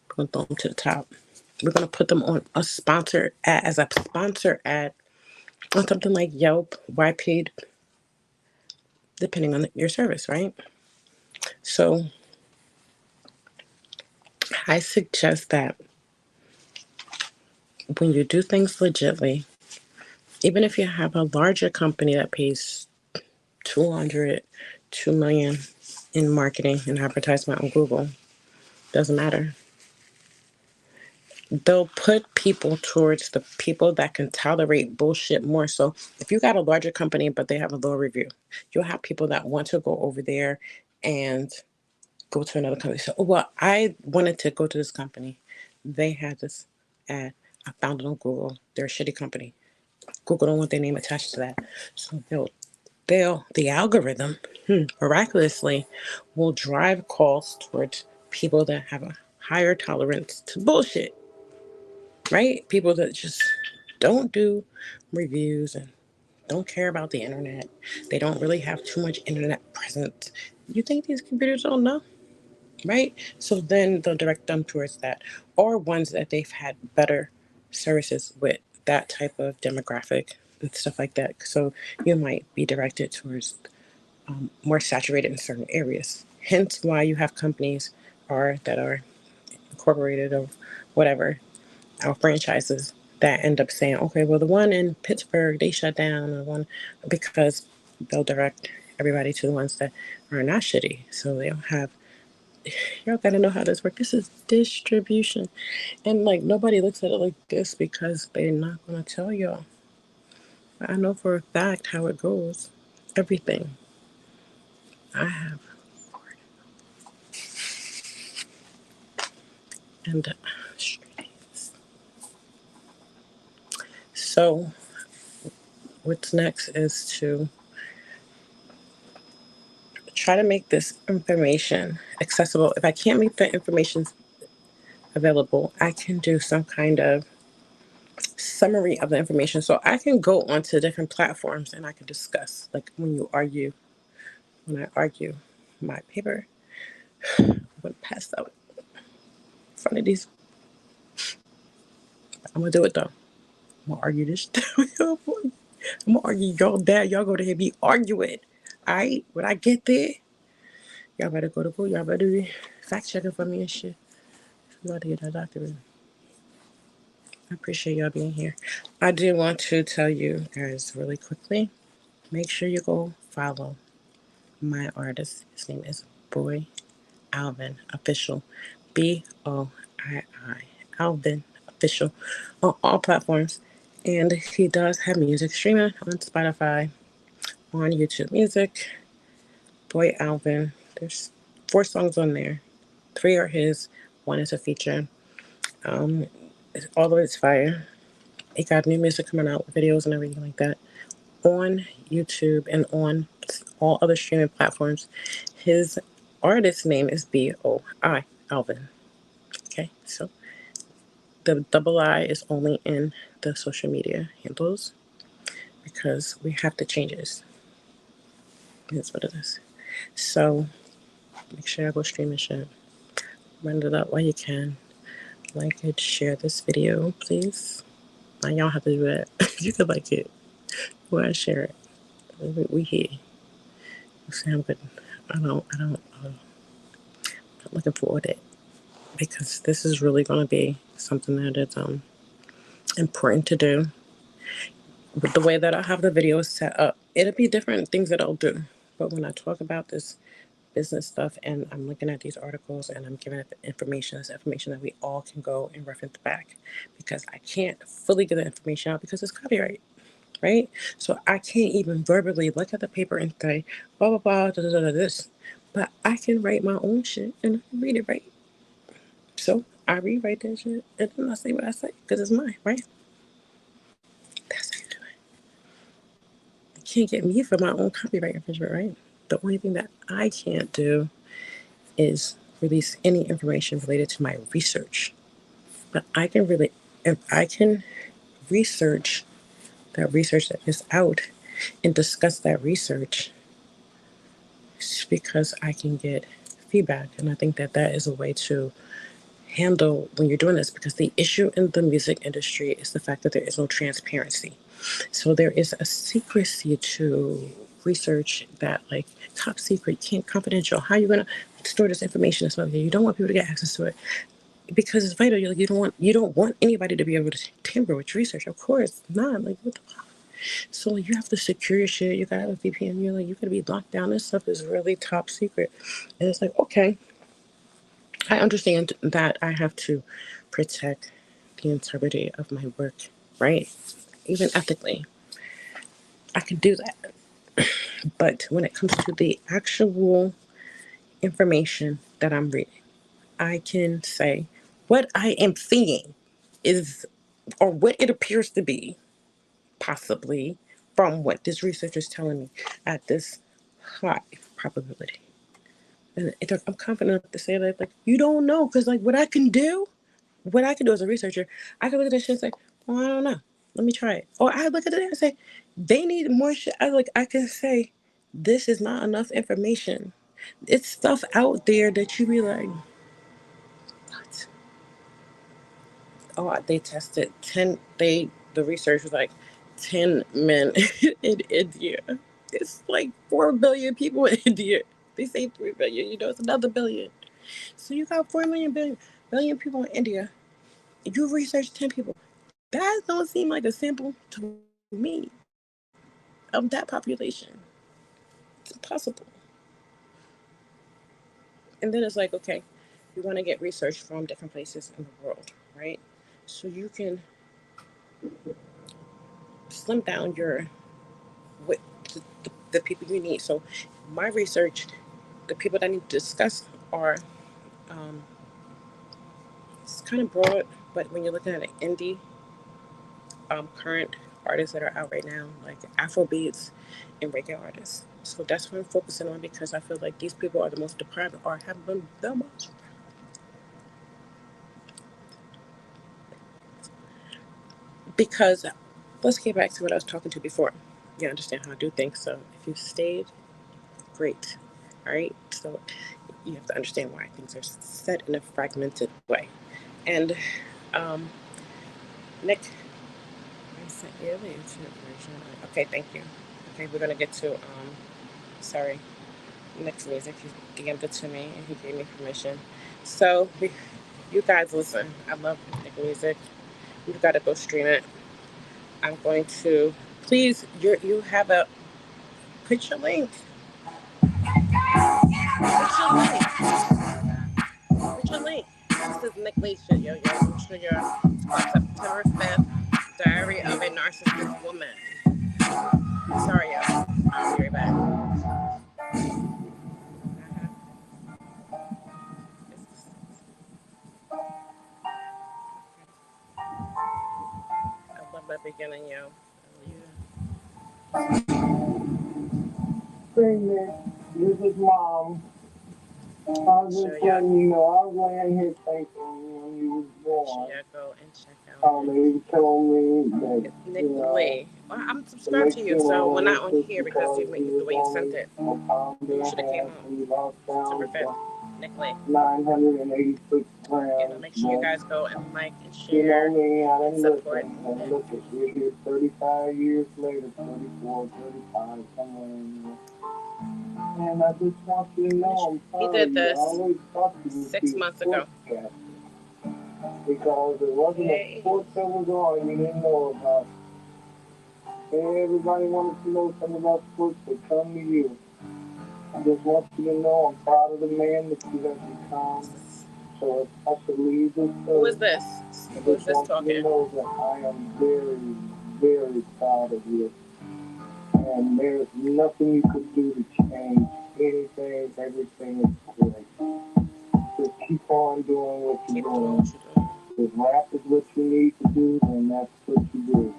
We're going to throw them to the top. We're going to put them on a sponsored ad, as a sponsor ad on something like Yelp, YPaid, depending on your service, right? So I suggest that when you do things legitly, even if you have a larger company that pays 200, 2 million in marketing and advertisement on Google, doesn't matter. They'll put people towards the people that can tolerate bullshit more. So if you got a larger company but they have a lower review, you'll have people that want to go over there and go to another company. So, oh, well, I wanted to go to this company. They had this ad. I found it on Google. They're a shitty company. Google don't want their name attached to that. So the algorithm miraculously will drive calls towards people that have a higher tolerance to bullshit, right? People that just don't do reviews and don't care about the internet. They don't really have too much internet presence. You think these computers don't know? Right? So then they'll direct them towards that, or ones that they've had better services with that type of demographic and stuff like that. So you might be directed towards more saturated in certain areas. Hence why you have companies that are incorporated or whatever, or franchises that end up saying, okay, well, the one in Pittsburgh, they shut down, the one, because they'll direct everybody to the ones that are not shitty. So they'll have, y'all gotta know how this works. This is distribution. And like nobody looks at it like this because they're not gonna tell y'all. I know for a fact how it goes. Everything. I have. And so what's next is to try to make this information accessible. If I can't make the information available, I can do some kind of summary of the information. So I can go onto different platforms and I can discuss, like when I argue my paper, I'm going to pass out in front of these. I'm going to do it though. I'm going to argue this. Oh boy. I'm gonna argue y'all dad. Y'all go to be arguing. All right, when I get there, y'all better go to school. Y'all better be fact checking for me and shit. I'm about to get that doctorate. I appreciate y'all being here. I do want to tell you guys really quickly. Make sure you go follow my artist. His name is Boy Alvin Official. BOII Alvin Official on all platforms. And he does have music streaming on Spotify, on YouTube Music. Boy Alvin. There's 4 songs on there. 3 are his. 1 is a feature. All of it's fire. He got new music coming out with videos and everything like that on YouTube and on all other streaming platforms. His artist name is BOI Alvin. Okay, so the double I is only in the social media handles because we have to change this. That's what it is. So make sure I go stream and shit. Run it up while you can. Like it, share this video, please. Now y'all have to do that. You could like it. Go ahead, share it. We here. You say I'm good. I'm looking forward to it because this is really going to be something that is important to do. With the way that I have the videos set up, it'll be different things that I'll do. But when I talk about this business stuff and I'm looking at these articles and I'm giving it the information, it's information that we all can go and reference back because I can't fully get the information out because it's copyright, right? So I can't even verbally look at the paper and say, blah, blah, blah, da, da, da, da, this. But I can write my own shit and read it right. So I rewrite that shit and then I say what I say because it's mine, right? That's how you do it. You can't get me for my own copyright infringement, right? The only thing that I can't do is release any information related to my research. But I can really, if I can research that research that is out and discuss that research, it's because I can get feedback. And I think that that is a way to handle when you're doing this because the issue in the music industry is the fact that there is no transparency. So there is a secrecy to research that like top secret, can't confidential. How are you gonna store this information and stuff? You don't want people to get access to it because it's vital. You don't want anybody to be able to tamper with research. Of course not. Like what the fuck? So you have to secure your shit. You gotta have a VPN. You gotta be locked down. This stuff is really top secret. And it's like, okay, I understand that I have to protect the integrity of my work, right? Even ethically, I can do that. But when it comes to the actual information that I'm reading, I can say what I am seeing is, or what it appears to be, possibly from what this research is telling me at this high probability. And I'm confident enough to say that, like, you don't know, because, like, what I can do as a researcher, I can look at this shit and say, well, I don't know. Let me try it. Or I look at it and say, they need more shit. I can say, this is not enough information. It's stuff out there that you be like, what? Oh, they tested the research was like 10 men in India. It's like 4 billion people in India. They say 3 billion, it's another billion. So you got 4 billion people in India. You research 10 people. That don't seem like a sample to me of that population. It's impossible. And then it's like, okay, you want to get research from different places in the world, right? So you can slim down with the people you need. So my research, the people that I need to discuss are, um, it's kind of broad, but when you're looking at an indie current artists that are out right now, like Afrobeats and reggae artists. So that's what I'm focusing on because I feel like these people are the most deprived or have been the most. Because let's get back to what I was talking to before. You understand how I do things. So if you stayed, great. All right. So you have to understand why things are set in a fragmented way. And Nick, sent you the YouTube version. Okay, thank you. Okay, we're gonna get to sorry, next music. He gave it to me and he gave me permission. So you guys listen. I love Nick music. You gotta go stream it. I'm going to please you have a put your link. Put your link. Put your link. This is Nick Lee shit, yo. Make sure you're on September 5th. Diary of a Narcissist Woman. Sorry, y'all. I'll be right back. I love that beginning, yo. Hey, Nick, this is Mom. I was just letting you know, I was laying here thinking when you was born. Yeah, go and check out. They told me that, Nick Lee. Well, I'm subscribed to you, so we're not on here because you make the way you sent it. You should have came on September 5th. Nick Lee. 986 grams. Yeah, make sure you guys go and like and share and support. And look at you here 35 years later, 34, 35, somewhere in there. And I just want you to know, I'm sorry. He did this 6 months ago. Because it wasn't a sport that was on, you didn't know about. Everybody wanted to know something about sports, they come to you. I just want you to know I'm proud of the man that you have become. So if I should leave this, who is this? Who is this talking? You know that I am very, very proud of you. And there's nothing you could do to change anything. Everything is great. Just keep on doing what you're doing. If rap is what you need to do, then that's what you do.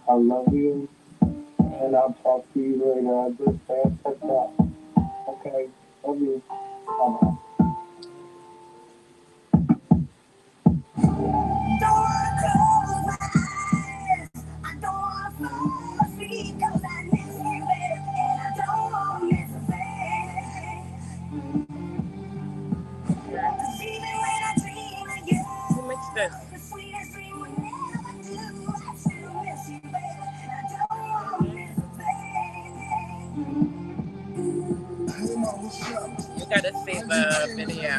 I love you, and I'll talk to you later. I just have to talk. Okay, love you. Bye-bye. Who makes this? You gotta save a video.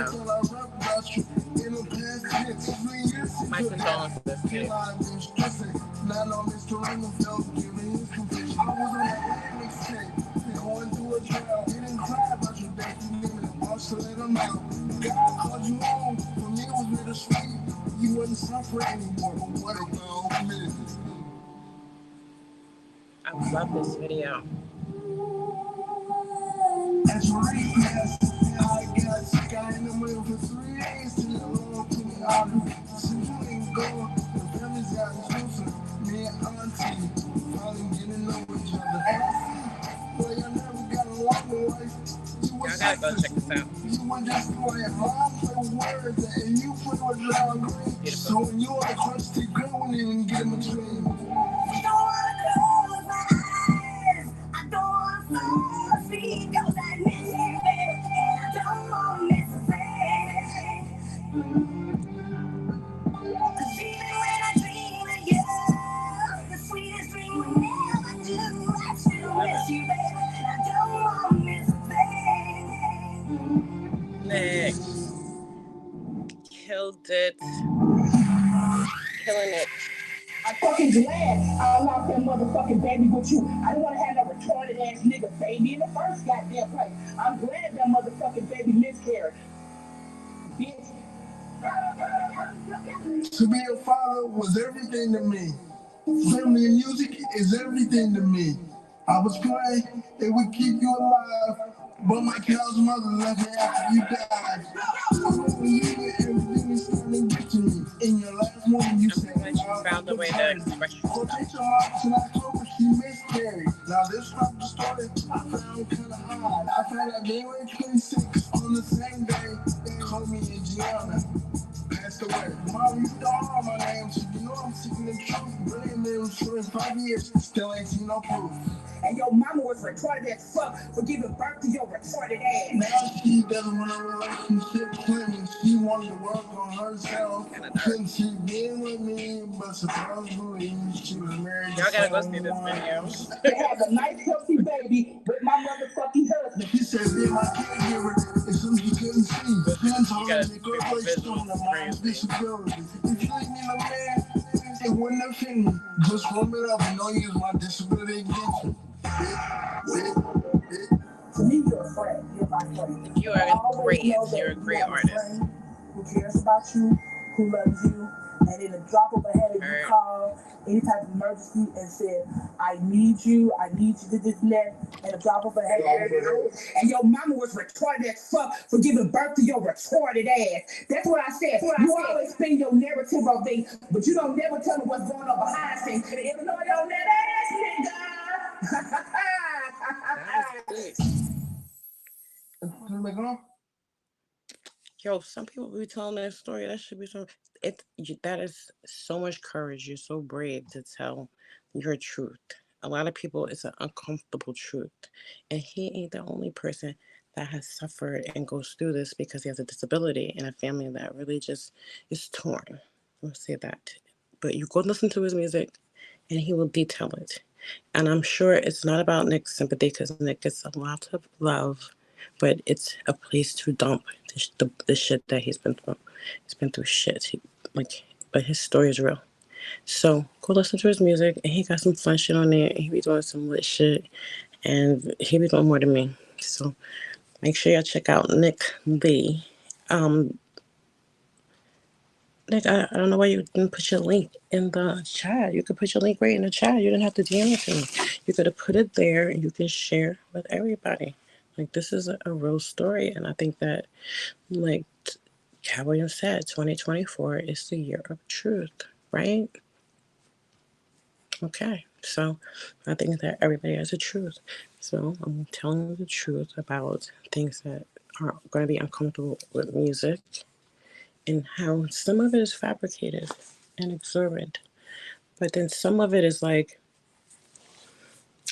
My condolences, dude. You wouldn't suffer anymore. What about me? I love this video. That's right, yes. I got sick. I in the middle for 3 days till the Lord put me out of it. Since you ain't gone, the family's got closer. Me and Auntie finally getting over each other. And I see, boy, I never got along with life. Y'all gotta go check this out. You were just playing mom play with words and you play with loud green. So when you on the crunch, keep going in and get him a dream. I don't wanna close my eyes. I don't wanna fall asleep 'cause I miss you, baby, and I don't wanna miss a thing. 'Cause even when I dream of you, the sweetest dream we never do, I still miss you, baby, and I don't wanna miss a thing. Nick. Killed it. Killing it. I'm fucking glad I allowed that motherfucking baby with you. I didn't want to have that retarded ass nigga baby in the first goddamn place. I'm glad that motherfucking baby miscarried. Bitch. To be a father was everything to me. Family and music is everything to me. I was praying it would keep you alive, but my child's mother left me after you died. Everything is starting to get to me. In your last moment, you said you found a way to express yourself. quotation marks in October, she miscarried. Now this chapter started, I found kind of hard. I found out January 26th on the same day they called me and Gianna passed away. Mom, you know all my name, so you know I'm sick speaking the truth. Really live for 5 years, still ain't seen no proof. And your mama was retarded as fuck for giving birth to your retarded ass. Now she doesn't want a relationship with me. She wanted to work on herself. Since she been with me, but supposedly she was married. Y'all gotta go see this video. To have a nice, healthy baby with my motherfucking husband. She said, be my caregiver, and some she couldn't see. But then told gotta me see to go the place visuals, on the it's mom's crazy. disability. If you leave me no man, it wouldn't offend me. Just warm it up and don't use my disability against me. To me, you're a friend. You're my friend. You are Always great. know that You're a you great have a artist. friend who cares about you, who loves you, and in a drop of a hat, if you Alright. call any type of emergency and said, I need you to this and that, and a drop of a hat. And your mama was retarded as fuck for giving birth to your retarded ass. That's what I said. You always spin your narrative of things, but you don't never tell me what's going on behind the scenes. Even though you don't that ass nigga. Turn it back on? Yo, some people be telling that story. That should be so. That is so much courage. You're so brave to tell your truth. A lot of people, it's an uncomfortable truth, and he ain't the only person that has suffered and goes through this because he has a disability in a family that really just is torn. Let's say that. But you go listen to his music, and he will detail it. And I'm sure it's not about Nick's sympathy because Nick gets a lot of love, but it's a place to dump the shit that he's been through. He's been through shit. But his story is real. So go listen to his music, and he got some fun shit on there. And he be doing some lit shit, and he be doing more than me. So make sure y'all check out Nick Lee. Nick, I don't know why you didn't put your link in the chat. You could put your link right in the chat. You didn't have to DM it to me. You could have put it there and you can share with everybody. Like, this is a real story. And I think that, like Cat Williams said, 2024 is the year of truth, right? Okay. So I think that everybody has a truth. So I'm telling the truth about things that are going to be uncomfortable with music, and how some of it is fabricated and exorbitant. But then some of it is like,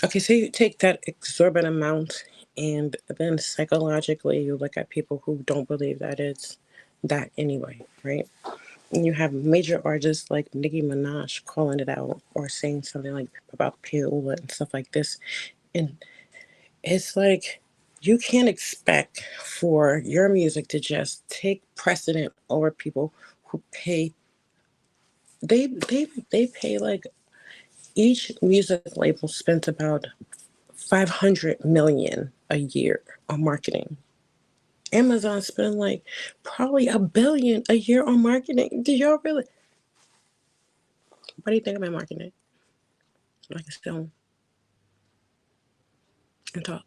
okay, so you take that exorbitant amount and then psychologically you look at people who don't believe that it's that anyway, right? And you have major artists like Nicki Minaj calling it out or saying something like about Paola and stuff like this. And it's like, you can't expect for your music to just take precedent over people who pay. They pay like, each music label spends about 500 million a year on marketing. Amazon spend like probably $1 billion a year on marketing. Do y'all really? What do you think about marketing? I can sit home and talk,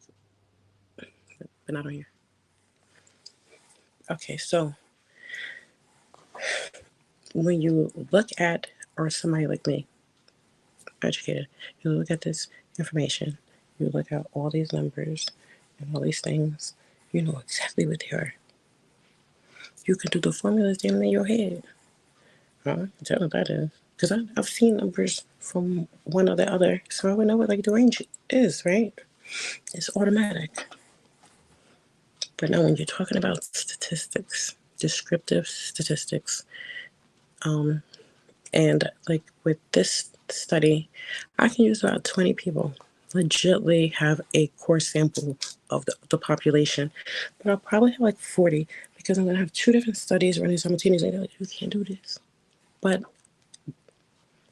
but not on here. Okay, so when you look at, or somebody like me, educated, you look at this information, you look at all these numbers and all these things, you know exactly what they are. You can do the formulas damn in your head. Huh? Tell what that is. Because I've seen numbers from one or the other, so I would know what like the range is, right? It's automatic. But now when you're talking about statistics, descriptive statistics, and like with this study, I can use about 20 people, legitly have a core sample of the population, but I'll probably have like 40 because I'm going to have 2 different studies running simultaneously. They're like, you can't do this. But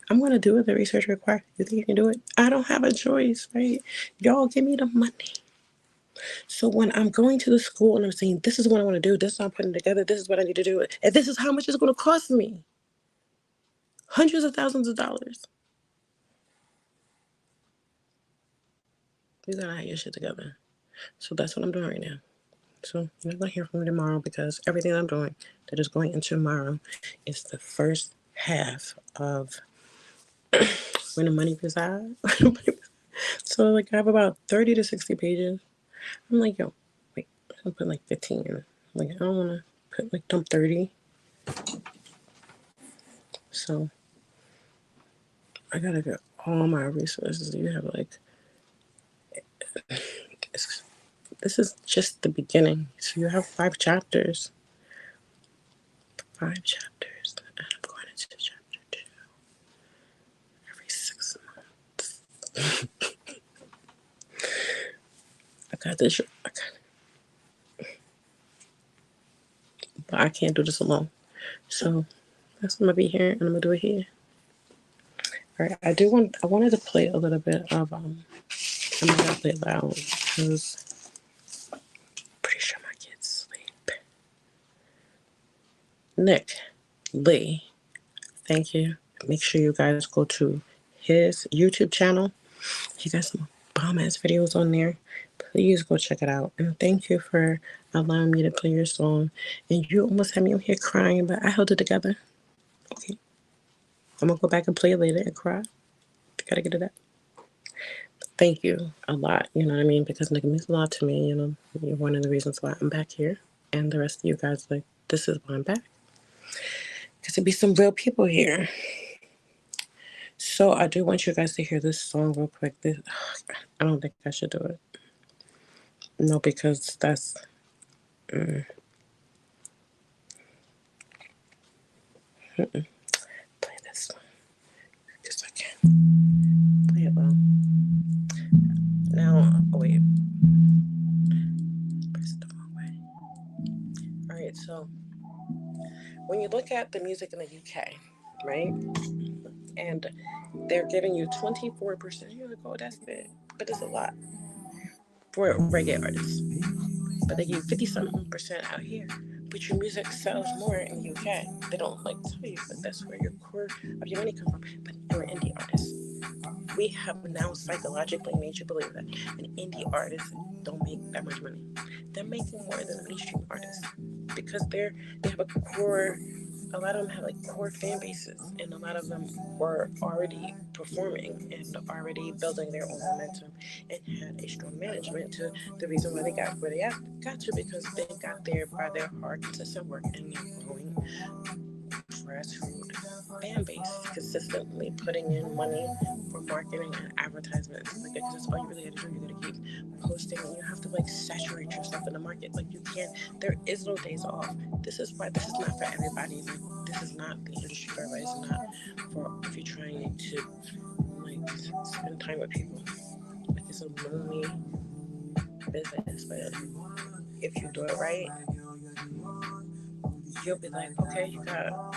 I'm going to do what the research requires. You think you can do it? I don't have a choice, right? Y'all give me the money. So when I'm going to the school and I'm saying, this is what I want to do, this is what I'm putting together, this is what I need to do, and this is how much it's going to cost me. Hundreds of thousands of dollars. You gotta have your shit together. So that's what I'm doing right now. So you're not gonna hear from me tomorrow because everything I'm doing that is going into tomorrow is the first half of when the money resides. So like I have about 30 to 60 pages. I'm like, yo, wait, I'm putting like 15 in. Like I don't wanna put like dump 30. So I gotta get all my resources. You have like, this is just the beginning. So you have 5 chapters. 5 chapters. And I'm going into chapter 2 every 6 months. I got this. But I can't do this alone. So that's what I'm gonna be here, and I'm gonna do it here. All right. I wanted to play a little bit of I'm not gonna play it loud because I'm pretty sure my kids sleep. Nick Lee, thank you. Make sure you guys go to his YouTube channel. He got some bomb ass videos on there. Please go check it out. And thank you for allowing me to play your song. And you almost had me on here crying, but I held it together. Okay. I'm gonna go back and play it later and cry. Gotta get it out. Thank you a lot, you know what I mean? Because Nick means a lot to me, you know. You're one of the reasons why I'm back here. And the rest of you guys, like, this is why I'm back. Because there be some real people here. So I do want you guys to hear this song real quick. I don't think I should do it. No, because that's... Play this one. Because I can. Play it well. Now, oh wait. Press it the wrong way. Alright, so when you look at the music in the UK, right? And they're giving you 24%. You're like, oh, that's it. But it's a lot for reggae artists. But they give 50-something% out here. But your music sells more in the UK. They don't like tell you, but that's where your core of your money comes from. But you're an indie artist. We have now psychologically made you believe that an indie artist don't make that much money. They're making more than a mainstream artist because they have a core. A lot of them have like core fan bases, and a lot of them were already performing and already building their own momentum and had a strong management to the reason why they got where they got to, because they got there by their hard, consistent work and their growing grassroots fan base, consistently putting in money for marketing and advertisements. Like, because that's all you really have to do. You gotta keep posting, and you have to like saturate yourself in the market. Like, you can't. There is no days off. This is why this is not for everybody. Like, this is not the industry for everybody. It's not for if you're trying to like spend time with people. Like, it's a lonely business, but if you do it right, you'll be like, okay, you got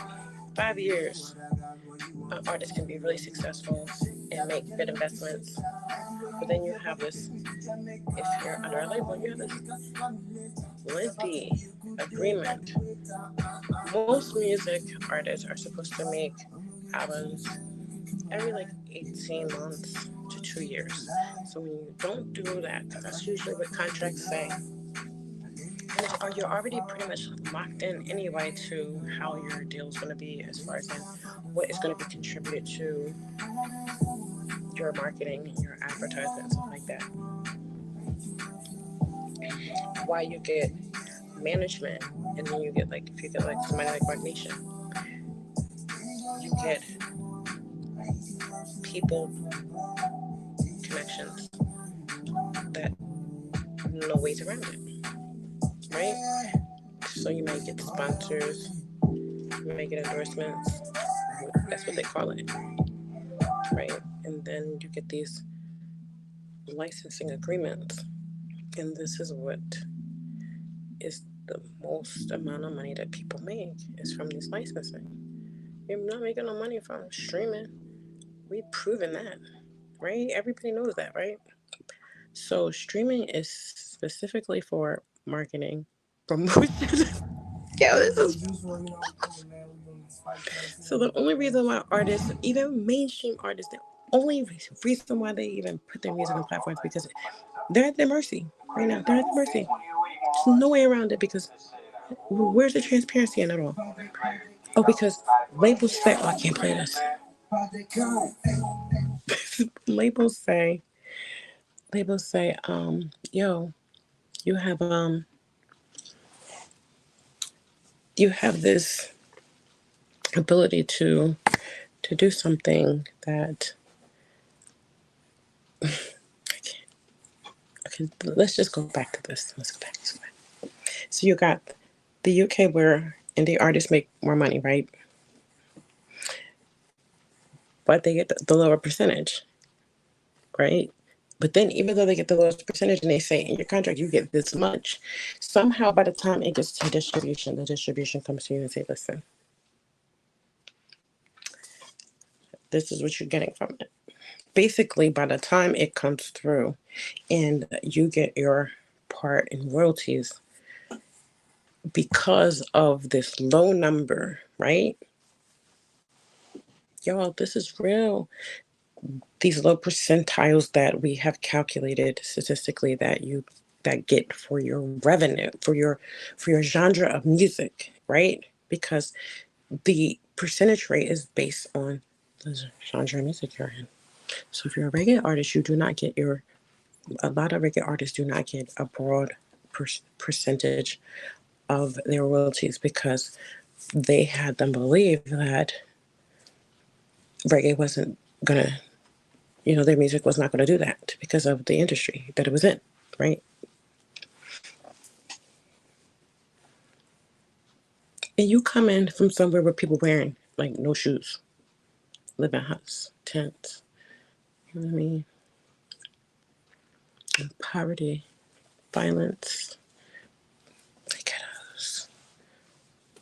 5 years. An artist can be really successful and make good investments. But then you have this, if you're under a label, you have this lengthy agreement. Most music artists are supposed to make albums every like 18 months to 2 years. So when you don't do that, because that's usually what contracts say, and you're already pretty much locked in anyway to how your deal is going to be as far as what is going to be contributed to your marketing, your advertising, and stuff like that. Why you get management, and then you get like, if you get like somebody like Roc Nation, you get people connections that no ways around it, right? So you might get sponsors, you might get endorsements. That's what they call it, right? And then you get these licensing agreements, and this is what is the most amount of money that people make is from this licensing. You're not making no money from streaming. We've proven that, right? Everybody knows that, right? So streaming is specifically for marketing, promotion. Yeah, this is. So the only reason why artists, even mainstream artists, the only reason why they even put their music on platforms, because they're at their mercy right now. They're at their mercy. There's no way around it, because where's the transparency in it all? Oh, because labels say, oh, I can't play this. labels say, yo, you have this ability to to do something that okay, let's just go back to this. Let's go back this way. So you got the UK where indie artists make more money, right? But they get the lower percentage, right? But then even though they get the lowest percentage and they say in your contract you get this much, somehow by the time it gets to distribution, the distribution comes to you and say, listen, this is what you're getting from it. Basically, by the time it comes through and you get your part in royalties, because of this low number, right? Y'all, this is real. These low percentiles that we have calculated statistically that get for your revenue, for your genre of music, right? Because the percentage rate is based on the genre of music you're in. So if you're a reggae artist, you do not get a lot of reggae artists do not get a broad percentage of their royalties because they had them believe that reggae wasn't gonna, their music was not gonna do that because of the industry that it was in, right? And you come in from somewhere where people wearing like no shoes, live in huts, tents, you know what I mean? And poverty, violence, ghettos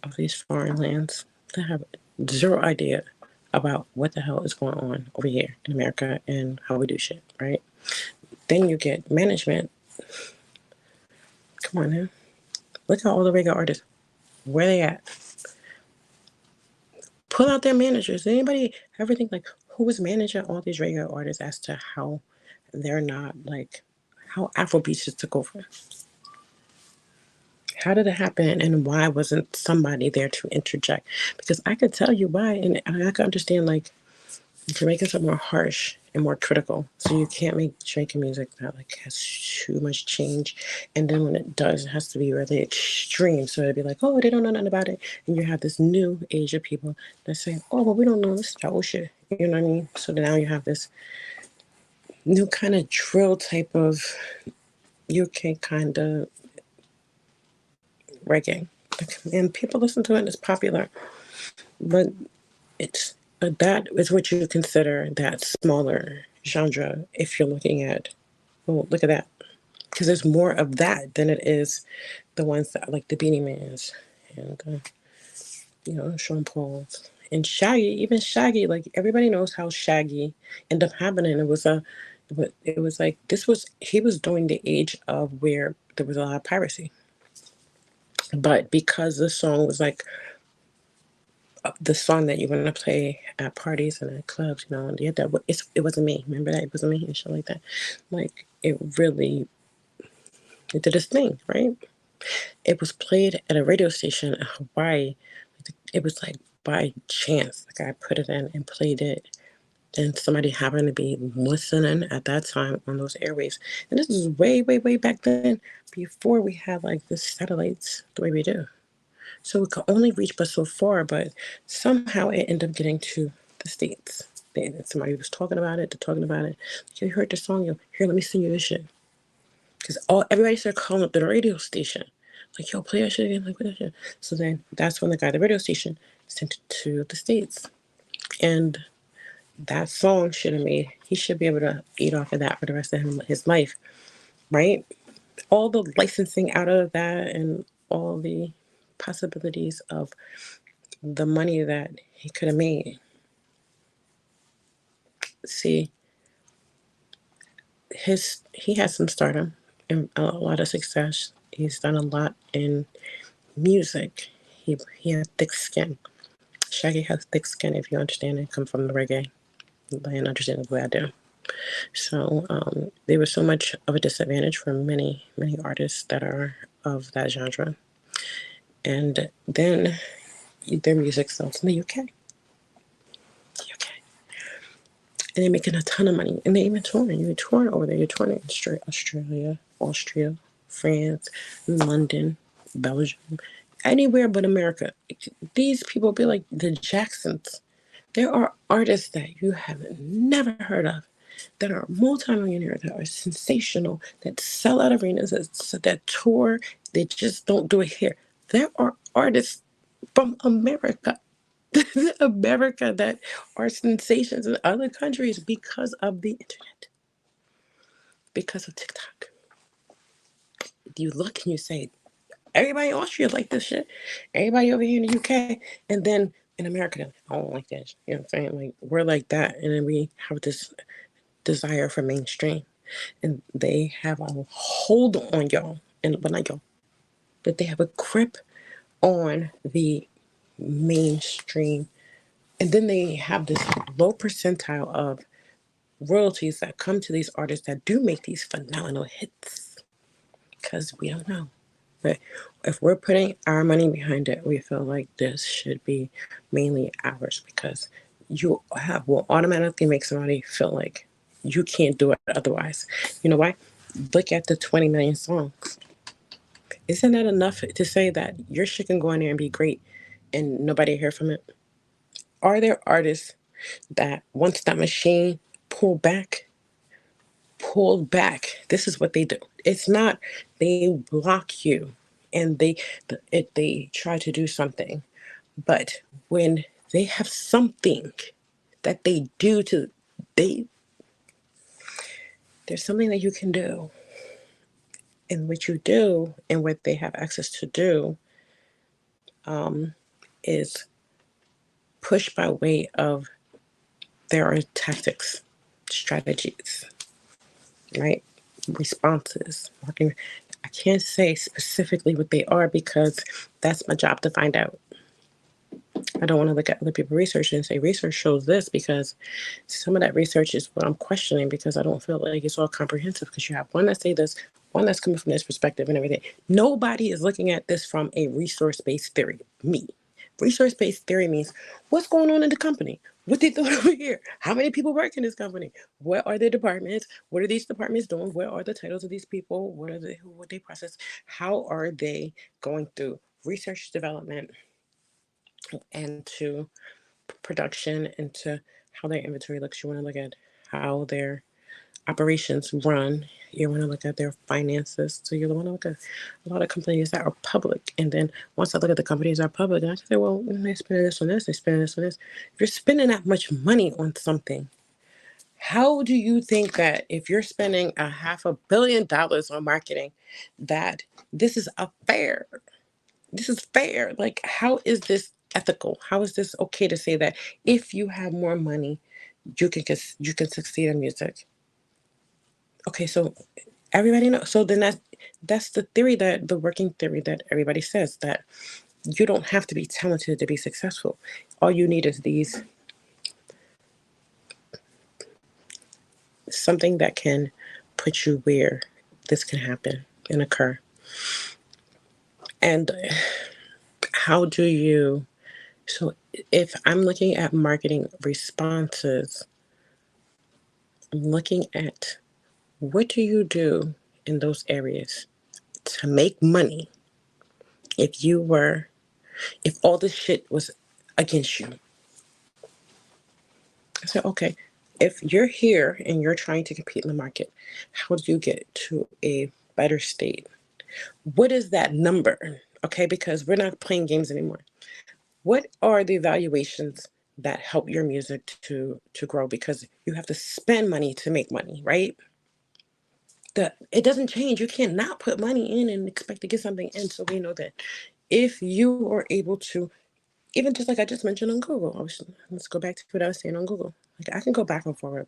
of these foreign lands that have zero idea about what the hell is going on over here in America and how we do shit, right? Then you get management. Come on now. Look at all the reggae artists. Where they at? Pull out their managers. Anybody ever think like who was managing all these reggae artists as to how they're not like how Afrobeats just took over? How did it happen and why wasn't somebody there to interject? Because I could tell you why and I could understand like Jamaicans are more harsh and more critical. So you can't make Jamaican music that like has too much change. And then when it does, it has to be really extreme. So it'd be like, oh, they don't know nothing about it. And you have this new age of people that say, oh, well, we don't know this old shit. You know what I mean? So now you have this new kind of drill type of UK kind of reggae. And people listen to it and it's popular. But that is what you consider that smaller genre if you're looking at, oh, look at that. Because there's more of that than it is the ones that like the Beanie Mans and, Sean Paul's. And Shaggy, even Shaggy, like everybody knows how Shaggy ended up happening. It was like, he was during the age of where there was a lot of piracy. But because the song was like, the song that you're gonna play at parties and at clubs, and you had that. It wasn't me. Remember that it wasn't me and shit like that. Like it did its thing, right? It was played at a radio station in Hawaii. It was like by chance, like I put it in and played it, and somebody happened to be listening at that time on those airwaves. And this is way, way, way back then, before we had like the satellites the way we do. So it could only reach but so far, but somehow it ended up getting to the States. Somebody was talking about it, You heard the song, here, let me sing you this shit. Because everybody started calling up the radio station. Like, yo, play that shit again, like, what that shit? So then that's when the guy at the radio station sent it to the States. And that song he should be able to eat off of that for the rest of his life, right? All the licensing out of that and all the possibilities of the money that he could have made. See, he has some stardom and a lot of success. He's done a lot in music. He has thick skin. Shaggy has thick skin, if you understand it, come from the reggae. And understand it the way I do. So there was so much of a disadvantage for many, many artists that are of that genre. And then their music sells in the UK. And they're making a ton of money. And they're even touring. You're touring over there. You're touring in Australia, Austria, France, London, Belgium, anywhere but America. These people be like the Jacksons. There are artists that you have never heard of that are multimillionaires, that are sensational, that sell out arenas, that tour. They just don't do it here. There are artists from America, America, that are sensations in other countries because of the internet, because of TikTok. You look and you say, everybody in Austria like this shit. Everybody over here in the UK. And then in America, I don't like that. You know what I'm saying? Like, we're like that. And then we have this desire for mainstream. And they have a hold on y'all. And but not y'all. But they have a grip on the mainstream. And then they have this low percentile of royalties that come to these artists that do make these phenomenal hits. Because we don't know. But if we're putting our money behind it, we feel like this should be mainly ours, because will automatically make somebody feel like you can't do it otherwise. You know why? Look at the 20 million songs. Isn't that enough to say that your shit can go in there and be great and nobody hear from it? Are there artists that once that machine pulled back, this is what they do? It's not they block you and they try to do something, but when they have something that they do to they there's something that you can do, and what you do and what they have access to do is push by way of their tactics, strategies, right? Responses, marketing. I can't say specifically what they are because that's my job to find out. I don't want to look at other people's research and say research shows this, because some of that research is what I'm questioning, because I don't feel like it's all comprehensive, because you have one that say this, one that's coming from this perspective and everything. Nobody is looking at this from a resource-based theory. Me. Resource-based theory means what's going on in the company? What they doing over here? How many people work in this company? What are their departments? What are these departments doing? What are the titles of these people? What they process? How are they going through research development and to production, and to how their inventory looks? You want to look at how their operations run. You want to look at their finances. So you want to look at a lot of companies that are public. And then once I look at the companies that are public, I can say, well, they're spending this on this, they're spending this on this. If you're spending that much money on something, how do you think that if you're spending $500 million on marketing, that this is a fair? This is fair. Like, how is this ethical? How is this okay to say that if you have more money, you can succeed in music? Okay, so everybody knows. So then that's the theory, that the working theory that everybody says, that you don't have to be talented to be successful. All you need is something that can put you where this can happen and occur. And how do you? So if I'm looking at marketing responses, I'm looking at what do you do in those areas to make money if all this shit was against you. I said, okay, if you're here and you're trying to compete in the market, how do you get to a better state? What is that number? Okay, because we're not playing games anymore. What are the evaluations that help your music to grow? Because you have to spend money to make money, right? It doesn't change. You can't not put money in and expect to get something in. So we know that if you are able to, even just like I just mentioned on Google, let's go back to what I was saying on Google. Like, I can go back and forth.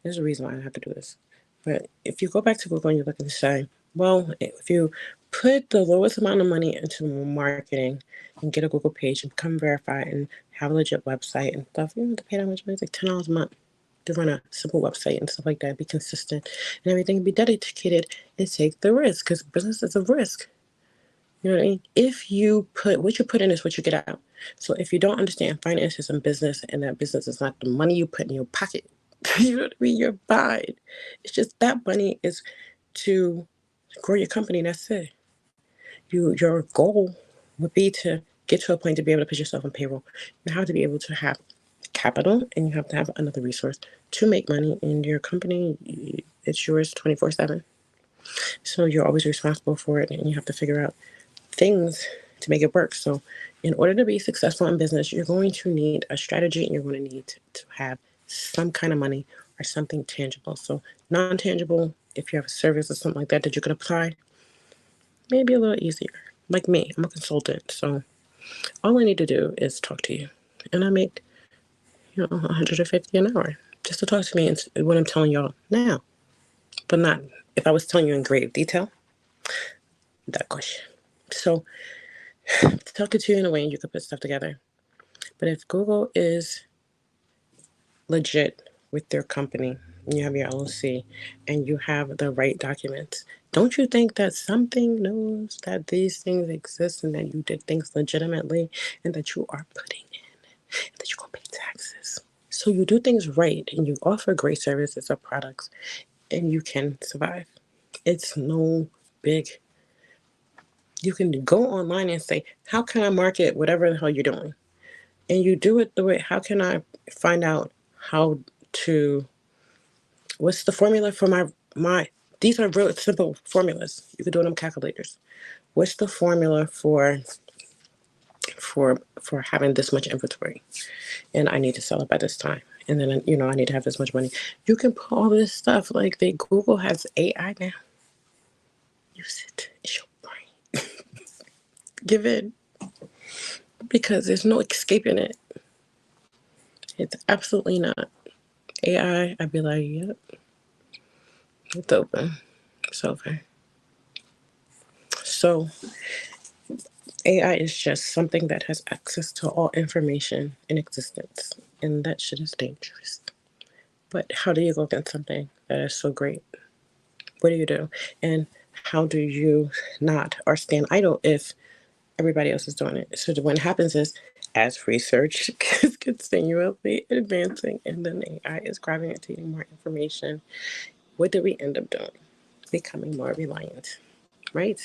There's a reason why I have to do this. But if you go back to Google and you look and say, well, if you put the lowest amount of money into marketing and get a Google page and become verified and have a legit website and stuff, you don't have to pay that much money. It's like $10 a month to run a simple website and stuff like that, be consistent and everything, be dedicated and take the risk, because business is a risk. You know what I mean? If you put what you put in is what you get out. So if you don't understand finances and business, and that business is not the money you put in your pocket, you know what I mean? You're fine. It's just that money is to grow your company. That's it. Your goal would be to get to a point to be able to put yourself on payroll. You have to be able to have capital and you have to have another resource to make money in your company. It's yours 24/7. So you're always responsible for it and you have to figure out things to make it work. So in order to be successful in business, you're going to need a strategy and you're going to need to have some kind of money or something tangible. So non-tangible, if you have a service or something like that you can apply, maybe a little easier. Like me, I'm a consultant. So all I need to do is talk to you. And I make, 150 an hour just to talk to me and what I'm telling y'all now. But not if I was telling you in great detail, that question. So talking to you in a way you could put stuff together. But if Google is legit with their company, and you have your LLC, and you have the right documents, don't you think that something knows that these things exist and that you did things legitimately and that you are putting in, and that you're going to pay taxes? So you do things right and you offer great services or products and you can survive. It's no big. You can go online and say, how can I market whatever the hell you're doing? And you do it the way, how can I find out how to, what's the formula for these are real simple formulas. You can do it on calculators. What's the formula for having this much inventory? And I need to sell it by this time. And then, I need to have this much money. You can put all this stuff, like Google has AI now. Use it. It's your brain. Give in. Because there's no escaping it. It's absolutely not. AI, I'd be like, yep, it's open. It's over. So AI is just something that has access to all information in existence. And that shit is dangerous. But how do you go against something that is so great? What do you do? And how do you not or stand idle if everybody else is doing it? So what happens is, as research is continually advancing and then AI is gravitating more information, what do we end up doing? Becoming more reliant, right?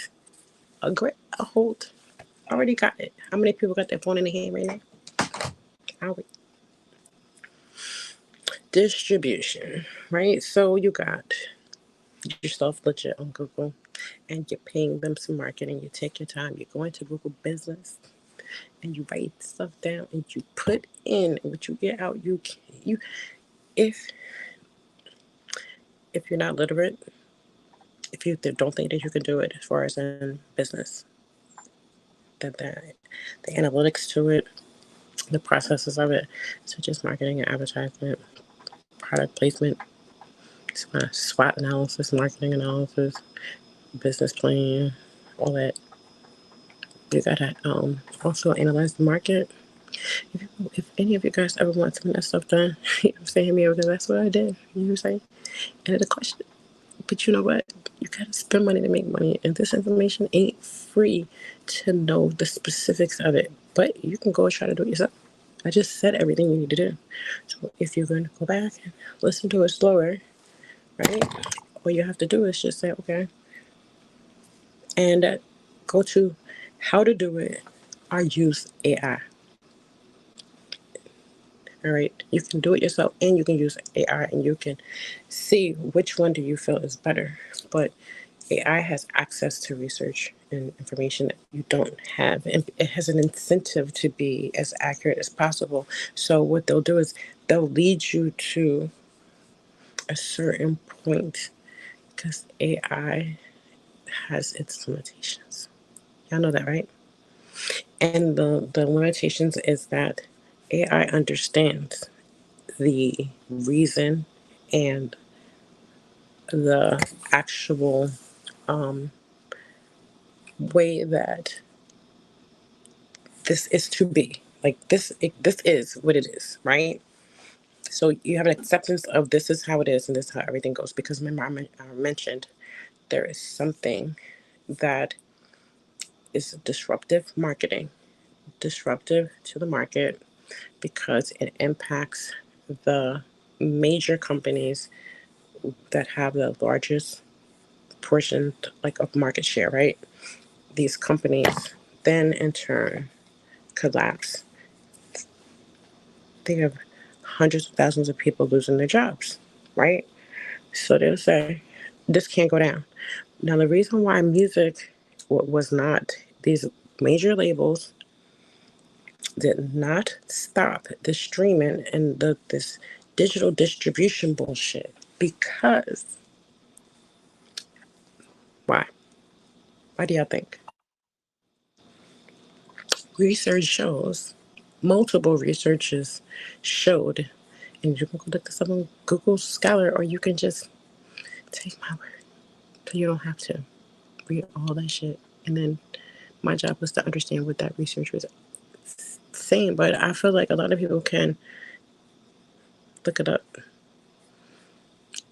A hold. Already got it. How many people got their phone in their hand right now? Distribution, right? So you got yourself legit on Google and you're paying them some marketing. You take your time. You go into Google Business and you write stuff down and you put in what you get out. If you're not literate, if you don't think that you can do it as far as in business, that the analytics to it, the processes of it, such as marketing and advertisement, product placement, SWOT analysis, marketing analysis, business plan, all that. You gotta also analyze the market. If any of you guys ever want some of that stuff done, I'm saying me because that's what I did. You know what I'm saying? And the question, but you know what? You gotta spend money to make money, and this information ain't free to know the specifics of it. But you can go and try to do it yourself. I just said everything you need to do. So if you're going to go back and listen to it slower, right? All you have to do is just say, okay, and go to how to do it or use AI. All right, you can do it yourself and you can use AI and you can see which one do you feel is better. But AI has access to research and information that you don't have, and it has an incentive to be as accurate as possible. So what they'll do is they'll lead you to a certain point because AI has its limitations. Y'all know that, right? And the limitations is that AI understands the reason and the actual way that this is to be. Like this is what it is, right? So you have an acceptance of this is how it is and this is how everything goes. Because remember, I mentioned there is something that is disruptive marketing, disruptive to the market because it impacts the major companies that have the largest portion like of market share, right? These companies then in turn collapse. Think of hundreds of thousands of people losing their jobs, right? So they'll say, this can't go down. Now, the reason why music was not, these major labels did not stop the streaming and this digital distribution bullshit, because why? Why do y'all think? Research shows, multiple researches showed, and you can go look this up on Google Scholar, or you can just take my word. So you don't have to read all that shit. And then my job was to understand what that research was saying. But I feel like a lot of people can look it up.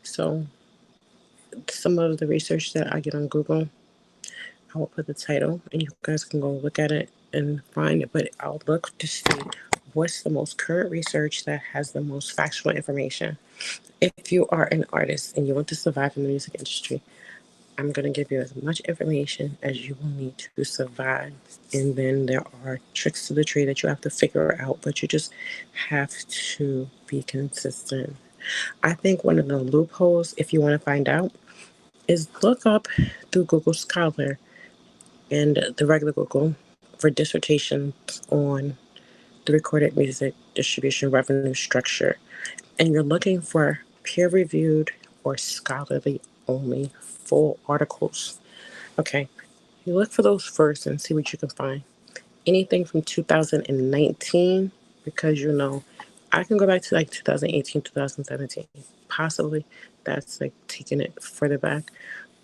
So some of the research that I get on Google, I will put the title and you guys can go look at it and find it. But I'll look to see what's the most current research that has the most factual information. If you are an artist and you want to survive in the music industry, I'm going to give you as much information as you will need to survive. And then there are tricks to the trade that you have to figure out, but you just have to be consistent. I think one of the loopholes, if you want to find out, is look up through Google Scholar and the regular Google for dissertations on the recorded music distribution revenue structure. And you're looking for peer-reviewed or scholarly only full articles. Okay, you look for those first and see what you can find. Anything from 2019, because I can go back to like 2018, 2017. Possibly that's like taking it further back.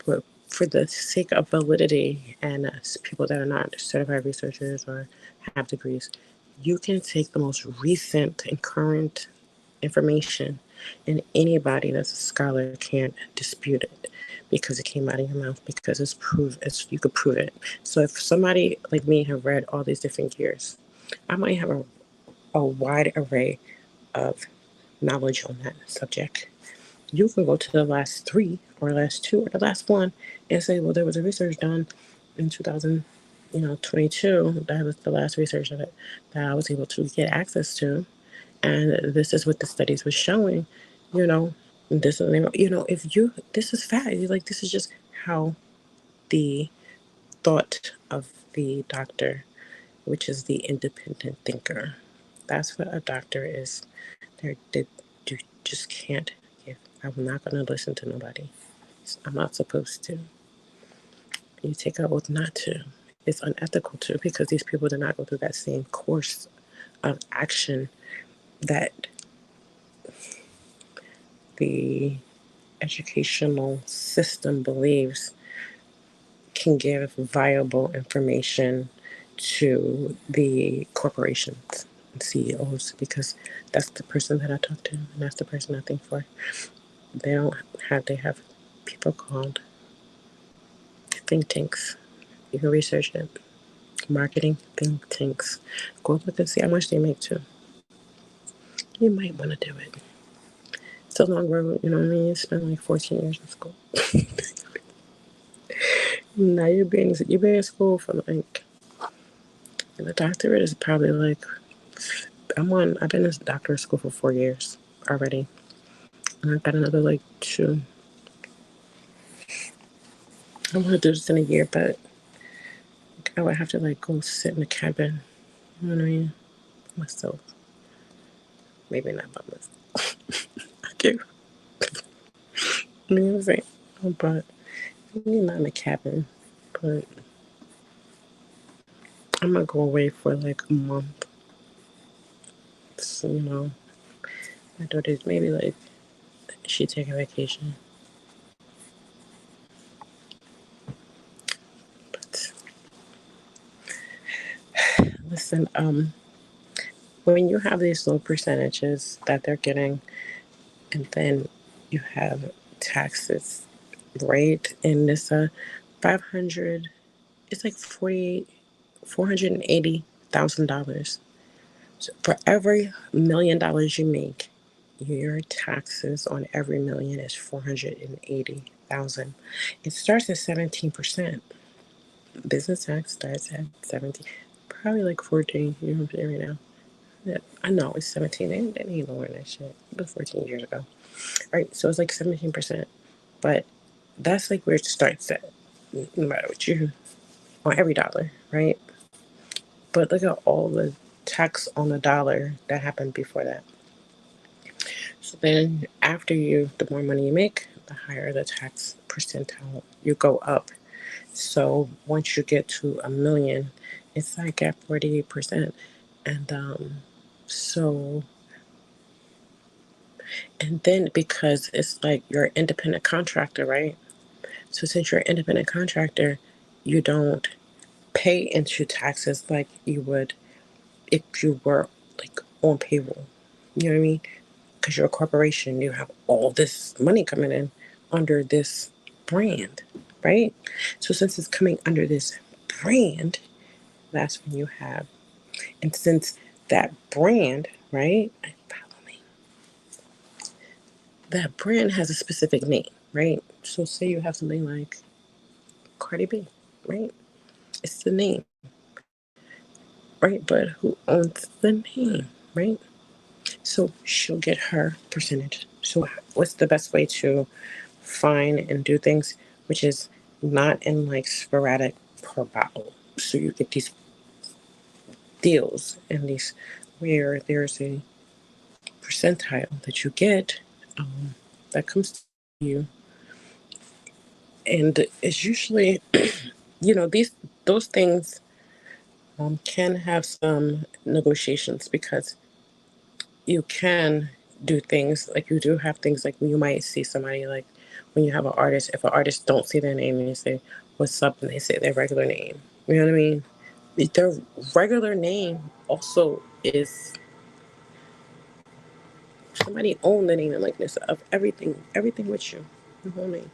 But for the sake of validity and people that are not certified researchers or have degrees, you can take the most recent and current information, and anybody that's a scholar can't dispute it because it came out of your mouth, because you could prove it. So if somebody like me have read all these different years, I might have a wide array of knowledge on that subject. You can go to the last 3 or last 2 or the last one and say, well, there was a research done in 2022. That was the last research that I was able to get access to. And this is what the studies were showing, you know, this is, this is fact. Like, this is just how the thought of the doctor, which is the independent thinker. That's what a doctor is. They just can't give. I'm not going to listen to nobody. I'm not supposed to. You take an oath not to. It's unethical to, because these people did not go through that same course of action that the educational system believes can give viable information to the corporations and CEOs, because that's the person that I talk to and that's the person I think for. They have people called think tanks. You can research it. Marketing think tanks. Go look and see how much they make too. You might want to do it. It's a long road, you know what I mean? You spend like 14 years in school. Now you've been in school for like, the doctorate is probably like, I've been in doctorate school for 4 years already. And I've got another like 2. I want to do this in a year, but I would have to like go sit in a cabin. You know what I mean? Myself. Maybe not by myself. I do. You know what I'm saying? But maybe not in a cabin. But I'm gonna go away for like a month. So, my daughter's maybe like she take a vacation. But listen, when you have these low percentages that they're getting, and then you have taxes, right? And this 500, it's like $480,000. So for every $1 million you make, your taxes on every million is $480,000. It starts at 17%. Business tax starts at 17, probably like 14. You know what I'm saying right now. Yeah, I know it's 17. They ain't lowering that shit. It was 14 years ago. Right? So it's like 17%. But that's like where it starts at. No matter what you on every dollar, right? But look at all the tax on the dollar that happened before that. So then after the more money you make, the higher the tax percentile you go up. So once you get to 1 million, it's like at 48%. And so and then because it's like you're an independent contractor, right? So since you're an independent contractor, you don't pay into taxes like you would if you were like on payroll. You know what I mean? Because you're a corporation, you have all this money coming in under this brand, right? So since it's coming under this brand, that's when you have, and since that brand, right? Follow me. That brand has a specific name, right? So say you have something like Cardi B, right? It's the name, right? But who owns the name, right? So she'll get her percentage. So what's the best way to find and do things, which is not in like sporadic per bottle. So you get these deals and these where there's a percentile that you get that comes to you, and it's usually these those things can have some negotiations because you can do things like you do have things like you might see somebody like when you have an artist, if an artist don't say their name and you say what's up and they say their regular name, you know what I mean, their regular name also is somebody own the name and likeness of everything with you, the whole name.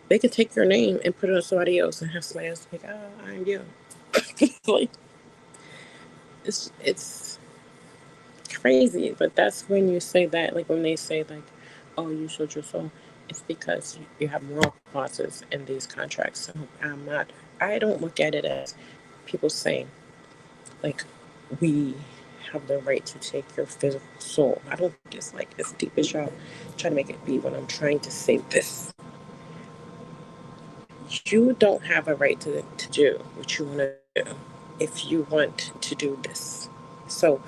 They can take your name and put it on somebody else and have somebody else like, oh, I'm you. Like it's crazy, but that's when you say that, like when they say like, "Oh, you sold your soul," it's because you have moral clauses in these contracts. So I don't look at it as people saying like we have the right to take your physical soul. I don't think it's like as deep as y'all trying to make it be. When I'm trying to say this, you don't have a right to do what you want to do if you want to do this. So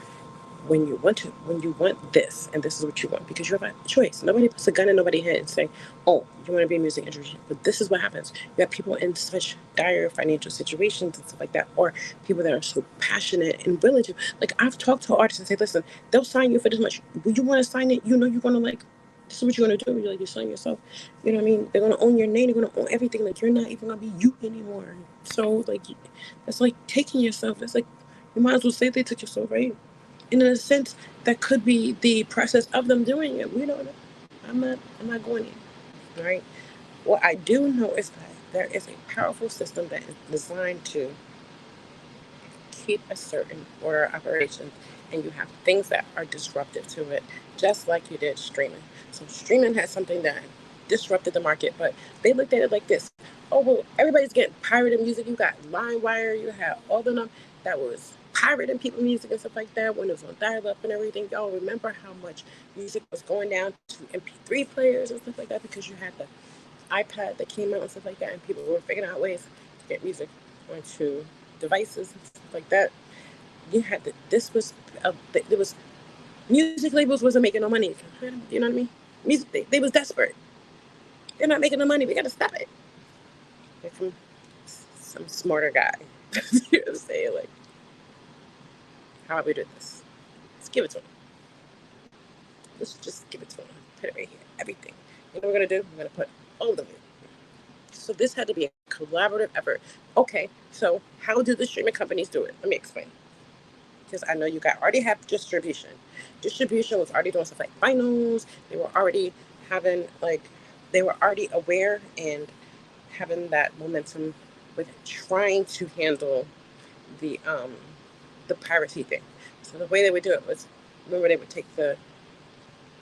when you want this and this is what you want because you have a choice. Nobody puts a gun in nobody's head and say, oh, you want to be a music industry, but this is what happens. You have people in such dire financial situations and stuff like that, or people that are so passionate and willing to, like, I've talked to artists and say, listen, they'll sign you for this much. When you want to sign it, you're going to like, this is what you're going to do. You're like, you sign yourself. You know what I mean? They're going to own your name. They're going to own everything. Like, you're not even going to be you anymore. So like, that's like taking yourself. It's like, you might as well say they took yourself, right? And in a sense, that could be the process of them doing it. We don't know. I'm not going in. Right? What I do know is that there is a powerful system that is designed to keep a certain order of operations, and you have things that are disruptive to it, just like you did streaming. So streaming has something that disrupted the market, but they looked at it like this: oh well, everybody's getting pirated music. You got LimeWire, you have all the them that was pirating people music and stuff like that when it was on dial-up and everything. Y'all remember how much music was going down to MP3 players and stuff like that because you had the iPad that came out and stuff like that, and people were figuring out ways to get music onto devices and stuff like that. You had to, this was there was music labels wasn't making no money. You know what I mean? Music they was desperate. They're not making no money. We gotta stop it. They're from some smarter guy. You know what I'm saying? Like, how about we do this? Let's give it to them. Let's just give it to them. Put it right here. Everything. You know what we're gonna do? We're gonna put all of it. So this had to be a collaborative effort. Okay, so how do the streaming companies do it? Let me explain. Because I know you got already have distribution. Distribution was already doing stuff like finals. They were already having like they were already aware and having that momentum with trying to handle the um the piracy thing. So the way they would do it was, remember, they would take the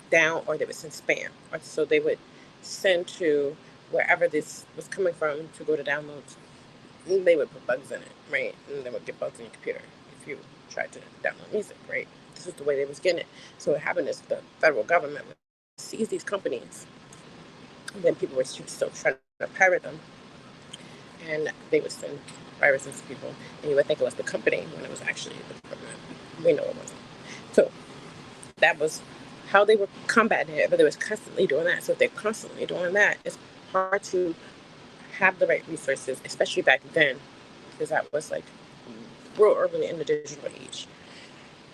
down or they would send spam. Or so they would send to wherever this was coming from to go to downloads. And they would put bugs in it, right? And they would get bugs in your computer if you tried to download music, right? This is the way they was getting it. So what happened is the federal government would seize these companies, and then people were still trying to pirate them, and they would send viruses to people, and you would think it was the company when it was actually the government. We know it wasn't. So that was how they were combating it, but they was constantly doing that. So if they're constantly doing that, it's hard to have the right resources, especially back then, because that was like real early in the digital age.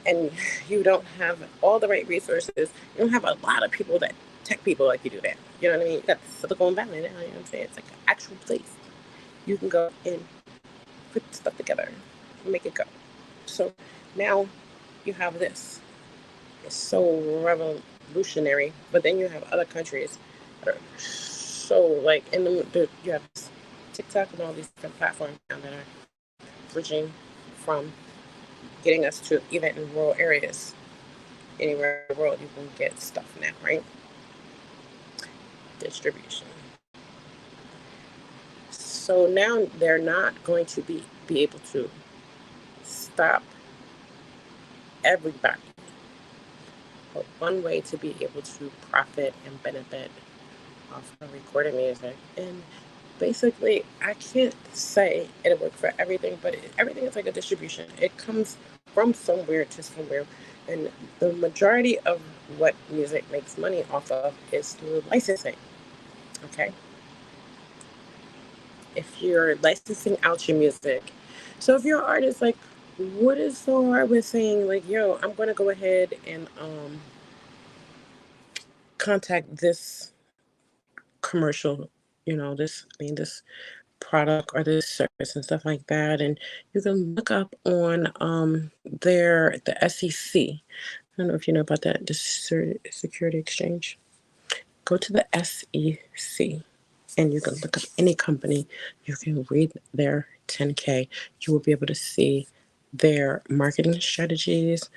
And you don't have all the right resources. You don't have a lot of people that tech people like you do that. You know what I mean? You got Silicon Valley now, you know what I'm saying? It's like an actual place. You can go and put stuff together and make it go. So now you have this. It's so revolutionary. But then you have other countries that are so like you have TikTok and all these different platforms now that are bridging from getting us to even in rural areas. Anywhere in the world you can get stuff now, right? Distribution. So now they're not going to be able to stop everybody. But one way to be able to profit and benefit off of recorded music. And basically, I can't say it'll work for everything, but everything is like a distribution. It comes from somewhere to somewhere. And the majority of what music makes money off of is through licensing. Okay? If you're licensing out your music. So if you're an artist, like, what is so hard with saying, like, yo, I'm going to go ahead and contact this commercial, this product or this service and stuff like that. And you can look up on the SEC. I don't know if you know about that, the Security Exchange. Go to the SEC and you can look up any company. You can read their 10K. You will be able to see their marketing strategies.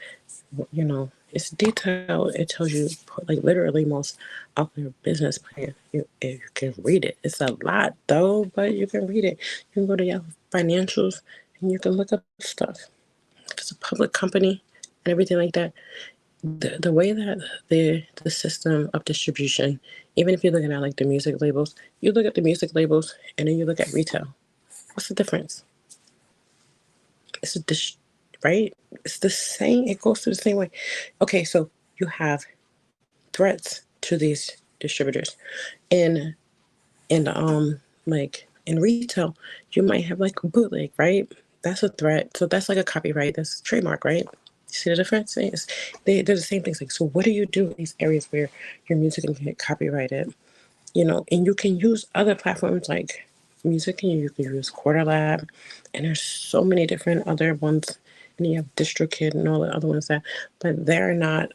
It's detailed. It tells you like literally most of their business plan. You can read it. It's a lot though, but you can read it. You can go to your financials and you can look up stuff. If it's a public company and everything like that, the way that the system of distribution, even if you're looking at like the music labels, you look at the music labels and then you look at retail. What's the difference? It's a right? It's the same. It goes through the same way. Okay, so you have threats to these distributors. In like in retail, you might have like a bootleg, right? That's a threat. So that's like a copyright. That's a trademark, right? You see the difference? They're the same things. Like, so what do you do in these areas where your music can get copyrighted? And you can use other platforms like music, and you can use Quarter Lab, and there's so many different other ones. And you have DistroKid and all the other ones but they're not.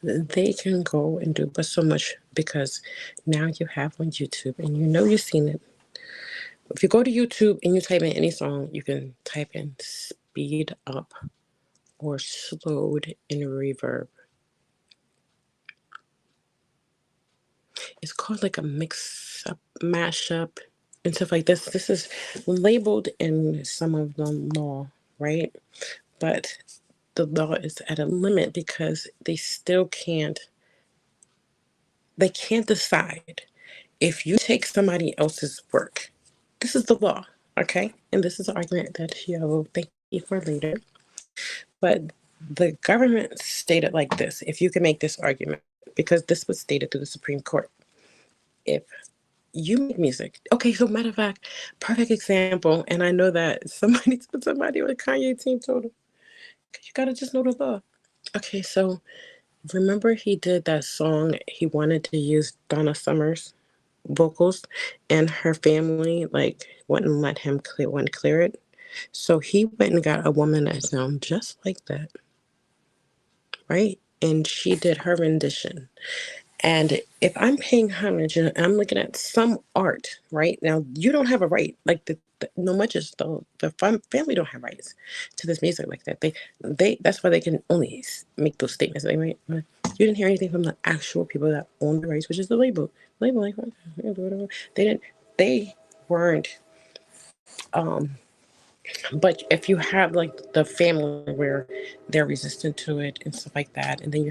They can go and do but so much because now you have on YouTube, and you've seen it. If you go to YouTube and you type in any song, you can type in speed up or slowed in reverb. It's called like a mix up, mashup, and stuff like this. This is labeled in some of the law, right? But the law is at a limit because they can't decide if you take somebody else's work. This is the law, okay? And this is an argument that I will thank you for later. But the government stated like this, if you can make this argument, because this was stated through the Supreme Court. If you make music, okay, so matter of fact, perfect example, and I know that somebody on the Kanye team told him, you gotta just know the law. Okay, so remember he did that song, he wanted to use Donna Summer's vocals, and her family like wouldn't let him clear it. So he went and got a woman that sounded just like that, right? And she did her rendition. And if I'm paying homage and I'm looking at some art, right now, you don't have a right. Like no much as the family don't have rights to this music like that. They that's why they can only make those statements. They right. You didn't hear anything from the actual people that own the rights, which is the label. Label like they didn't. They weren't But if you have like the family where they're resistant to it and stuff like that, and then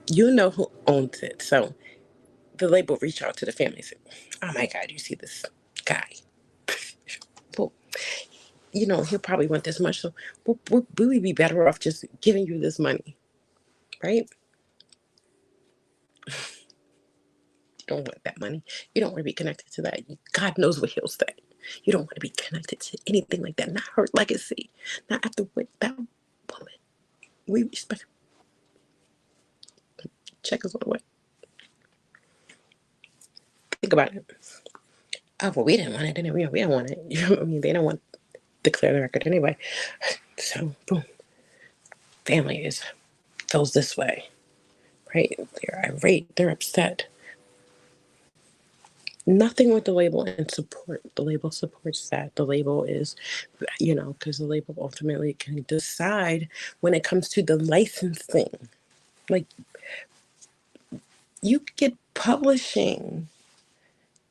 you know who owns it. So the label reach out to the family and say, oh my God, you see this guy. Well, he'll probably want this much. So would we be better off just giving you this money, right? You don't want that money. You don't want to be connected to that. God knows what he'll say. You don't want to be connected to anything like that. Not her legacy. Not after what that woman. We respect. Check us on the way. Think about it. Oh, well, we didn't want it anyway. We don't want it. I mean, they don't want to declare the record anyway. So, boom. Family feels this way, right? They're irate. They're upset. Nothing with the label and support. The label supports that. The label is, because the label ultimately can decide when it comes to the licensing. Like, you get publishing.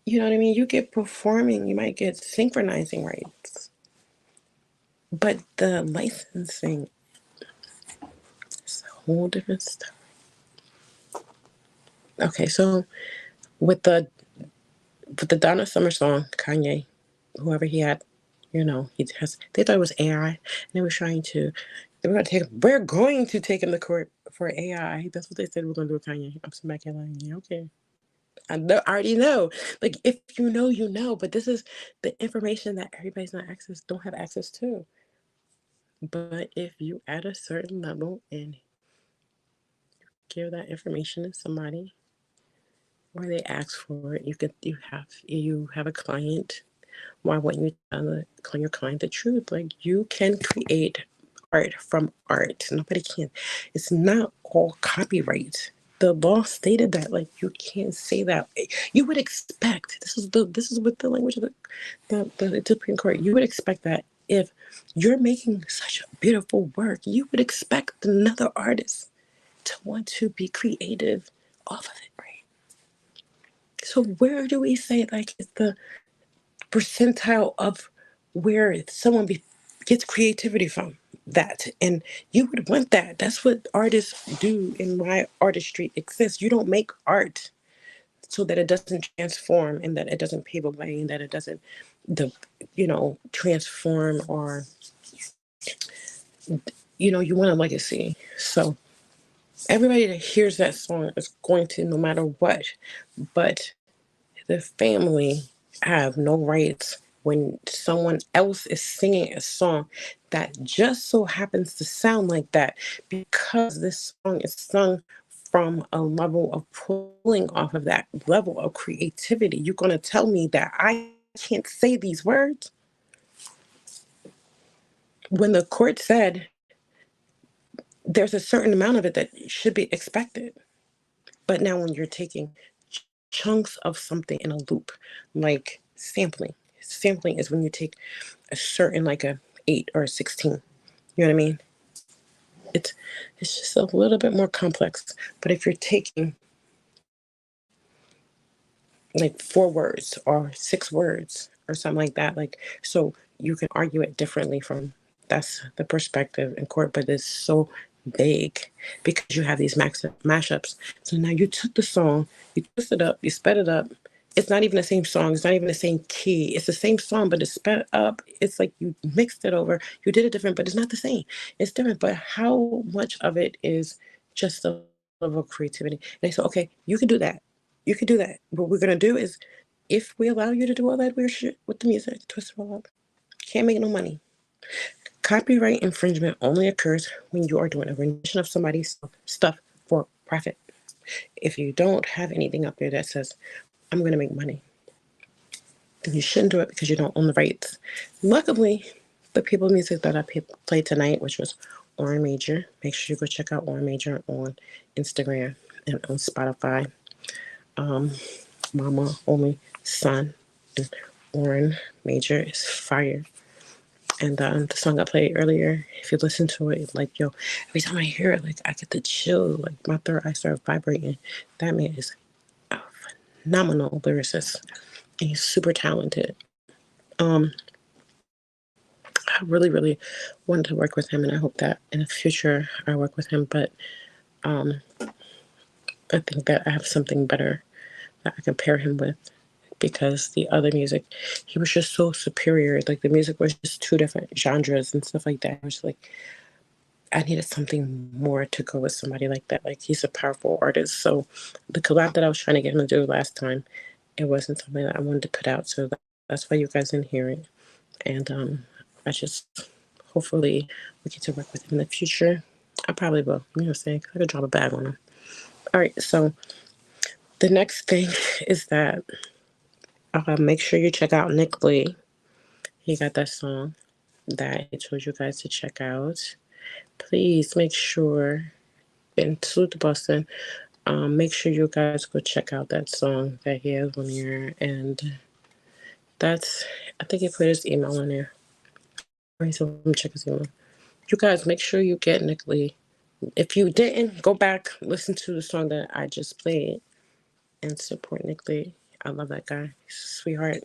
You know what I mean? You get performing. You might get synchronizing rights. But the licensing is a whole different stuff. Okay, so with the Donna Summer song, Kanye, whoever he had, they thought it was AI, and they were we're going to take him to court for AI. That's what they said we're going to do with Kanye. I'm sitting back here like, yeah, okay. I already know. Like, if you know, you know. But this is the information that everybody's don't have access to. But if you at a certain level and give that information to somebody, or they ask for it, you have a client. Why wouldn't you tell your client the truth? Like, you can create art from art. Nobody can. It's not all copyright. The law stated that, like, you can't say that. You would expect, this is with the language of the Supreme Court. You would expect that if you're making such a beautiful work, you would expect another artist to want to be creative off of it, right? So where do we say, like, it's the percentile of where someone gets creativity from? That, and you would want that. That's what artists do, and why artistry exists. You don't make art so that it doesn't transform, and that it doesn't pave a way, and that it doesn't transform, or you want a legacy. So everybody that hears that song is going to, no matter what. But the family have no rights when someone else is singing a song that just so happens to sound like that, because this song is sung from a level of pulling off of that level of creativity. You're going to tell me that I can't say these words? When the court said there's a certain amount of it that should be expected. But now when you're taking chunks of something in a loop, like sampling. Sampling is when you take a certain, like a 8 or a 16. You know what I mean? It's just a little bit more complex. But if you're taking like 4 words or 6 words or something like that, like, so you can argue it differently that's the perspective in court, but it's so vague because you have these mashups. So now you took the song, you twisted up, you sped it up. It's not even the same song. It's not even the same key. It's the same song, but it's sped up. It's like you mixed it over. You did it different, but it's not the same. It's different. But how much of it is just a level of creativity? And they say, okay, you can do that. You can do that. What we're going to do is, if we allow you to do all that weird shit with the music, twist it all up, can't make no money. Copyright infringement only occurs when you are doing a rendition of somebody's stuff for profit. If you don't have anything up there that says, I'm going to make money, then you shouldn't do it because you don't own the rights. Luckily, the people's music that I played tonight, which was Oren Major. Make sure you go check out Oren Major on Instagram and on Spotify. Mama Only Son and Oren Major is fire. And the song I played earlier, if you listen to it, like, yo, every time I hear it, like, I get the chill, like, my third eye starts vibrating. That man is a phenomenal lyricist, and he's super talented. I really, really wanted to work with him, and I hope that in the future I work with him. But um, I think that I have something better that I can pair him with because the other music, he was just so superior. Like the music was just two different genres and stuff like that. I was like, I needed something more to go with somebody like that. Like he's a powerful artist. So the collab that I was trying to get him to do last time, it wasn't something that I wanted to put out. So that's why you guys didn't hear it. And I just hopefully we get to work with him in the future. I probably will. You know what I'm saying? 'Cause I could drop a bag on him. All right. So the next thing is that make sure you check out Nick Lee. He got that song that I told you guys to check out. Please make sure, and salute to Boston, make sure you guys go check out that song that he has on here. And that's, I think he put his email on there. So let me check his email. You guys make sure you get Nick Lee. If you didn't, go back, listen to the song that I just played and support Nick Lee. I love that guy. He's a sweetheart.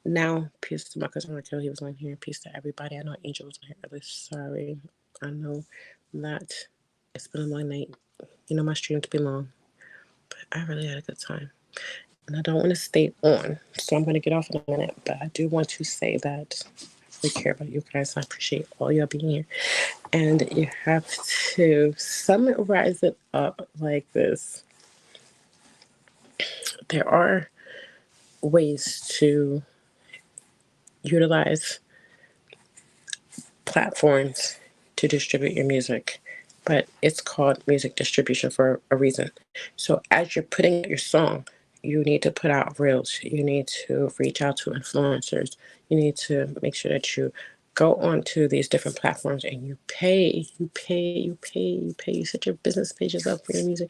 Now, peace to my cousin Raquel. He was on here. Peace to everybody. I know Angel was on here earlier. Sorry. I know that it's been a long night. You know my streams be long. But I really had a good time. And I don't want to stay on. So I'm going to get off in a minute. But I do want to say that I really care about you guys. I appreciate all y'all being here. And you have to summarize it up like this. There are ways to utilize platforms to distribute your music, but it's called music distribution for a reason. So as you're putting out your song, you need to put out reels. You need to reach out to influencers. You need to make sure that you go onto these different platforms and you set your business pages up for your music,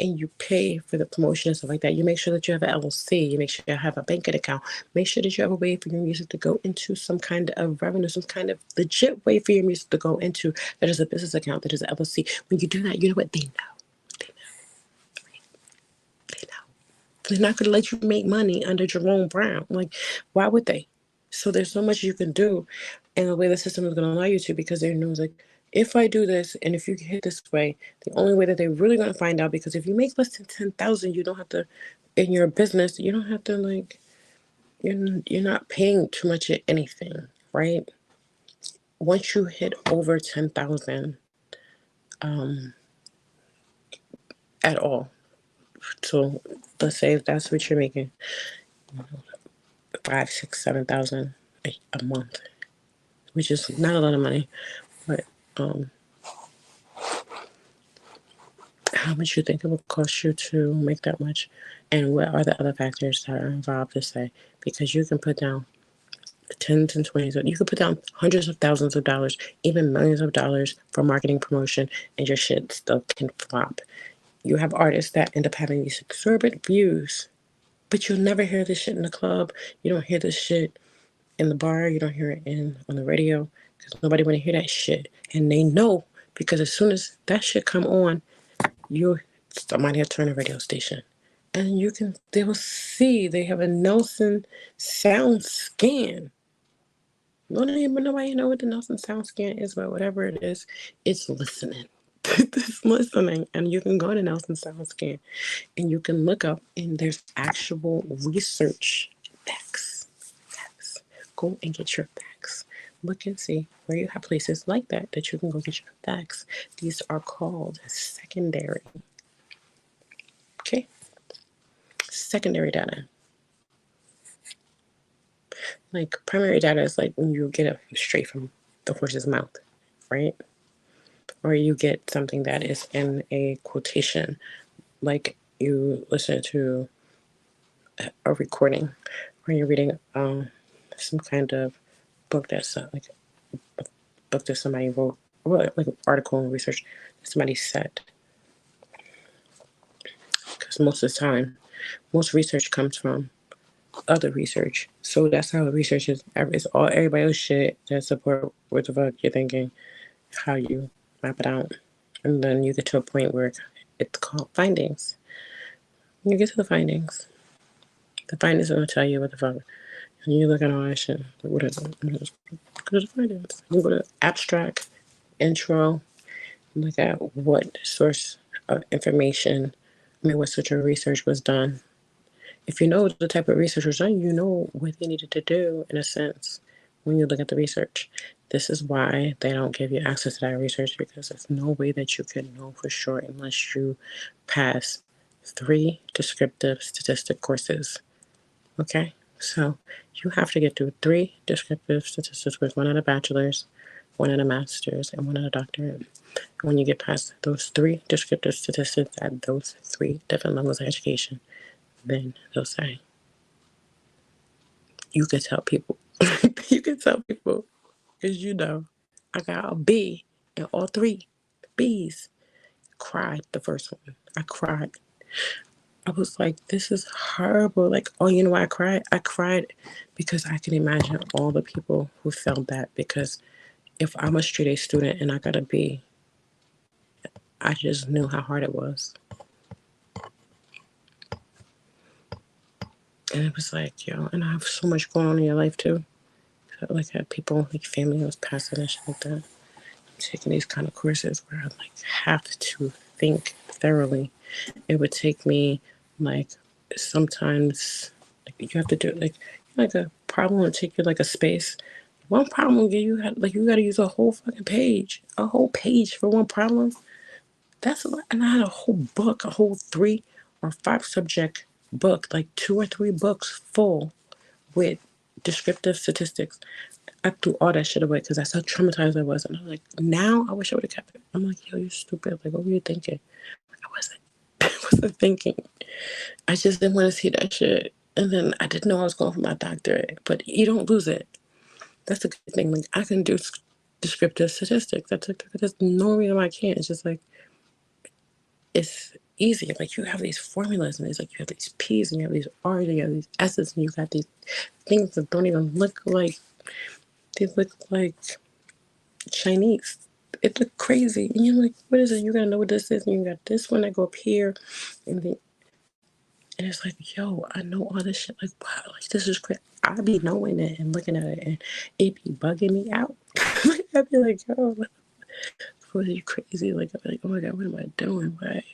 and you pay for the promotion and stuff like that. You make sure that you have an LLC. You make sure you have a banking account. Make sure that you have a way for your music to go into some kind of revenue, some kind of legit way for your music to go into that is a business account, that is an LLC. When you do that, you know what? They know. They know. They're not going to let you make money under Jerome Brown. Like, why would they? So there's so much you can do, and the way the system is going to allow you to, because they know, like, if I do this and if you hit this way, the only way that they're really going to find out, because if you make less than 10,000, you don't have to, in your business, you don't have to, like, you're not paying too much at anything, right? Once you hit over 10,000 at all, so let's say if that's what you're making, 5, 6, 7,000 a month, which is not a lot of money, but how much you think it would cost you to make that much, and what are the other factors that are involved to say, because you can put down tens and twenties, you could put down hundreds of thousands of dollars, even millions of dollars for marketing promotion, and your shit still can flop. You have artists that end up having these exorbitant views, but you'll never hear this shit in the club. You don't hear this shit in the bar. You don't hear it on the radio, because nobody want to hear that shit, and they know, because as soon as that shit come on, somebody will turn a radio station, and they will see they have a Nelson sound scan. Don't even nobody know what the Nelson sound scan is, but whatever it is, it's listening. It's listening, and you can go to Nelson sound scan, and you can look up, and there's actual research facts. Go and get your facts. Look and see where you have places like that you can go get your facts. These are called secondary. Okay? Secondary data. Like primary data is like when you get it straight from the horse's mouth, right? Or you get something that is in a quotation, like you listen to a recording, or you're reading some kind of book that's like a book that somebody wrote, or like an article and research that somebody said. Because most of the time, most research comes from other research. So that's how the research is. It's all everybody else shit that support what the fuck you're thinking, how you map it out. And then you get to a point where it's called findings. You get to the findings. The findings are going to tell you what the fuck And you look at all that shit. Like, what is it? Go to finance. You go to abstract, intro, look at what source of information, what sort of research was done. If you know the type of research was done, you know what they needed to do in a sense when you look at the research. This is why they don't give you access to that research, because there's no way that you can know for sure unless you pass 3 descriptive statistic courses. Okay? So you have to get through 3 descriptive statistics with 1 at a bachelor's, 1 at a master's, and 1 at a doctorate. When you get past those 3 descriptive statistics at those 3 different levels of education, then they'll say, you can tell people, you can tell people, because you know, I got a B in all 3 B's. Cried the first one. I cried. I was like, this is horrible. Like, oh, you know why I cried? I cried because I can imagine all the people who felt that, because if I'm a straight A student and I got a B, I just knew how hard it was. And it was like, yo, and I have so much going on in your life too. Like, I had people, like family was passing and shit like that. I'm taking these kind of courses where I like have to think thoroughly. It would take me like sometimes like, you have to do like a problem would take you like a space. One problem will give you like you got to use a whole fucking page, for one problem. That's a lot. And I had a whole book, a whole 3 or 5 subject book, like 2 or 3 books full with descriptive statistics. I threw all that shit away because that's how traumatized I was. And I was like, now I wish I would have kept it. I'm like, yo, you stupid. Like, what were you thinking? I wasn't thinking. I just didn't want to see that shit. And then I didn't know I was going for my doctorate. But you don't lose it. That's a good thing. Like, I can do descriptive statistics. There's no reason why I can't. It's just like, it's easy. Like, you have these formulas, and it's like you have these P's, and you have these R's, and you have these S's, and you got these things that don't even look like, they look like Chinese. It looked crazy. And you're like, what is it? You gotta know what this is. And you got this one that go up here. And it's like, yo, I know all this shit. Like, wow, like, this is crazy. I be knowing it and looking at it, and it be bugging me out. I'd be like, yo, what are you crazy? Like, I'd be like, oh my God, what am I doing? But